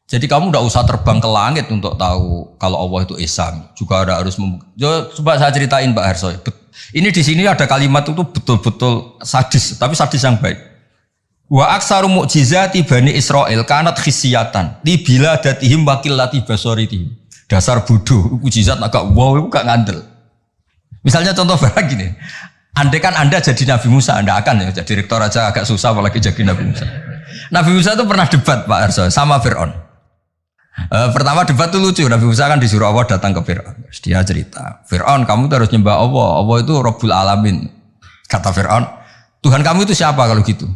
Jadi kamu tidak usah terbang ke langit untuk tahu kalau Allah itu Esa. Juga ada harus coba saya ceritain Pak Harso. Ini di sini ada kalimat itu betul-betul sadis, tapi sadis yang baik. Wa aksaru mu'jizati bani Israel kanat khisiyatan li biladatihim wakillati basaritihim. Dasar bodoh, mukjizat agak wow itu gak ngandel. Misalnya contoh barang gini. Andai kan Anda jadi Nabi Musa, Anda akan ya jadi rektor aja agak susah apalagi jadi Nabi Musa. Nabi Musa itu pernah debat Pak Arso sama Fir'aun. Pertama debat itu lucu, Nabi Musa kan disuruh Allah datang ke Fir'aun. Dia cerita, Fir'aun kamu tuh harus nyembah Allah, Allah itu Rabbul Alamin. Kata Fir'aun, Tuhan kamu itu siapa kalau gitu?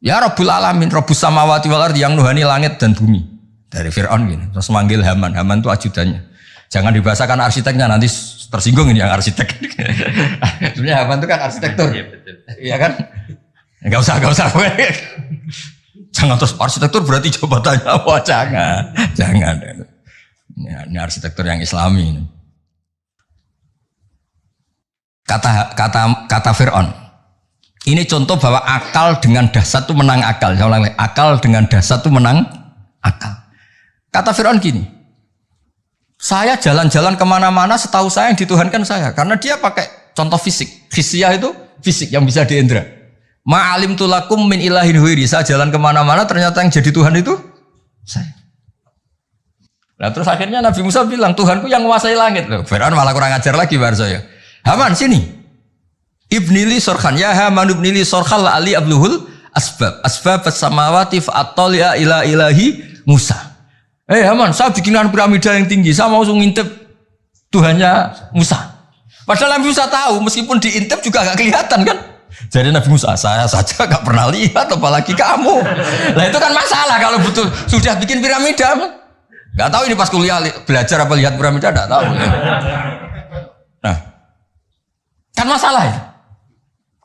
Ya Rabbul Alamin, Rabbus Samawati wal Ardi yang nuhani langit dan bumi. Dari Fir'aun gini, terus manggil Haman, Haman itu ajudannya. Jangan dibahasakan arsiteknya, nanti tersinggung ini yang arsitek. Sebenarnya Haman itu kan arsitektur. Iya betul. Iya kan? Enggak usah. Jangan terus arsitektur berarti jabatannya apa? Jangan. Ini arsitektur yang Islami. Kata Fir'aun. Ini contoh bahwa akal dengan dasar itu menang akal. Saya ulang lagi, akal dengan dasar itu menang akal. Kata Fir'aun gini, saya jalan-jalan kemana-mana setahu saya yang dituhankan saya. Karena dia pakai contoh fisik. Khisyah itu fisik yang bisa diindra. Ma'alim tulakum min ilahin huiri. Saya jalan kemana-mana ternyata yang jadi Tuhan itu saya. Nah terus akhirnya Nabi Musa bilang, Tuhanku yang menguasai langit. Loh, Fir'aun malah kurang ajar lagi bar saya. Haman sini. Ibnili sorkhan. Ya Haman ibnili sorkhan la ali abluhul asbab. Asbab as-samawati fa'atoli'a ila ilahi Musa. Haman, saya bikinkan piramida yang tinggi. Saya mau ngintip Tuhannya Musa. Padahal Nabi Musa tahu, meskipun diintip juga gak kelihatan kan. Jadi Nabi Musa, saya saja gak pernah lihat, apalagi kamu. Nah itu kan masalah kalau betul sudah bikin piramida. Gak tahu ini pas kuliah belajar apa lihat piramida, gak tahu. Nah, kan masalah ya.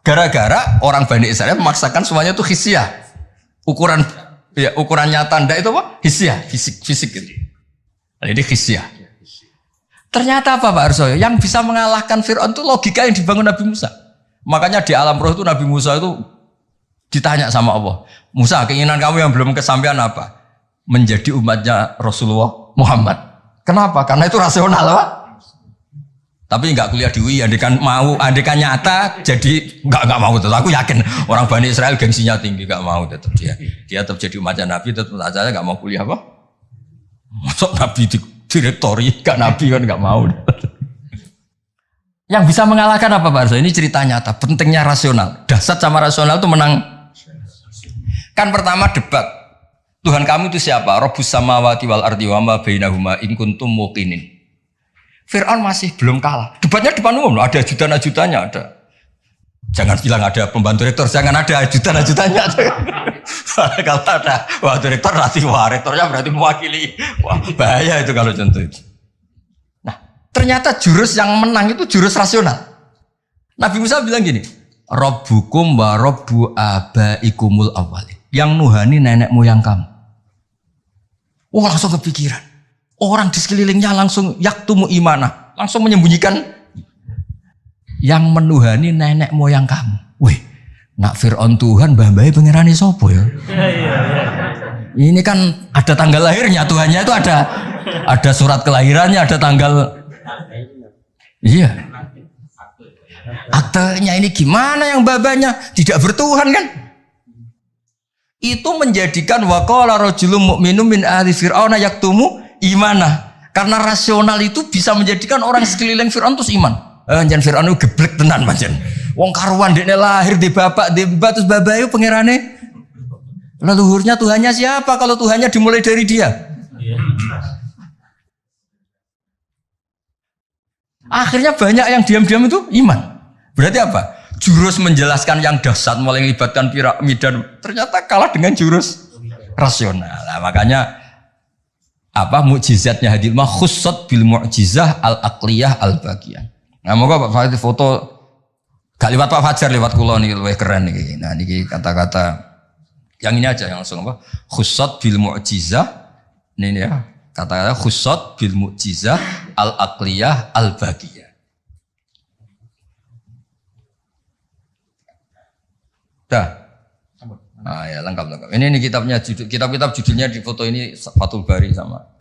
Gara-gara orang Bani Israel memaksakan semuanya itu khisyah. Ukurannya tanda itu apa? Khisyah, fisik gitu. Jadi khisyah. Ternyata apa Pak Arsoyo? Yang bisa mengalahkan Fir'aun itu logika yang dibangun Nabi Musa. Makanya di alam roh itu Nabi Musa itu ditanya sama Allah. Musa, keinginan kamu yang belum kesampaian apa? Menjadi umatnya Rasulullah Muhammad. Kenapa? Karena itu rasional Pak. Tapi nggak kuliah di UI, andekan nyata, jadi nggak mau tetap. Aku yakin orang Bani Israel gengsinya tinggi, nggak mau tetap dia tetap jadi umatnya Nabi, tetap saja nggak mau kuliah apa? Masuk Nabi di direktori, nggak Nabi kan nggak mau. Yang bisa mengalahkan apa Pak Arso? Ini cerita nyata, pentingnya rasional. Dasar sama rasional itu menang. Kan pertama debat, Tuhan kamu itu siapa? Rabbus samawati wal ardi wa ma bainahuma in kuntum muqinin. Fir'aun masih belum kalah. Debatnya depan umum, ada ajudan-ajudannya ada. Jangan bilang ada pembantu rektor, jangan ada ajudan-ajudannya. Kalau ada wah direktor nanti wah rektornya berarti mewakili. Wah bahaya itu kalau contoh itu. Nah ternyata jurus yang menang itu jurus rasional. Nabi Musa bilang gini, Rabbukum wa rabbu abaikumul awwalin. Yang nuhani nenek moyang kamu. Wah langsung kepikiran. Orang di sekelilingnya langsung yaktumu imanah, langsung menyembunyikan yang menuhani nenek moyang kamu. Wih, nak Fir'aun Tuhan, mbah-mbahnya pengerani sopo ya? Ini kan ada tanggal lahirnya, Tuhannya itu ada surat kelahirannya, ada tanggal. Iya. Aktenya ini gimana yang babanya tidak bertuhan kan? Itu menjadikan waqala rajulun mu'minun min ahli fir'auna yaktumu imanah. Karena rasional itu bisa menjadikan orang sekeliling Fir'aun terus iman. Jangan Fir'aun itu geblek tenan pancen. Wong karuan dekne lahir di bapak di mbak terus babae pengerane. Leluhurnya Tuhannya siapa kalau Tuhannya dimulai dari dia? Akhirnya banyak yang diam-diam itu iman. Berarti apa? Jurus menjelaskan yang dahsyat mulai melibatkan piramida ternyata kalah dengan jurus rasional. Nah, makanya apa mukjizatnya hadil mah khussat bil mu'jizah al aqliyah al bagiyah. Nah moga Pak Fajar foto gak lewat Pak Fajar lewat kula niki luwih keren niki. Nah niki kata-kata yang ini aja yang langsung apa khussat bil mu'jizah ini ya kata-kata khussat bil mu'jizah al aqliyah al bagiyah. Dah. Ah ya lengkap. Ini kitabnya kitab-kitab judulnya di foto ini Fathul Bari sama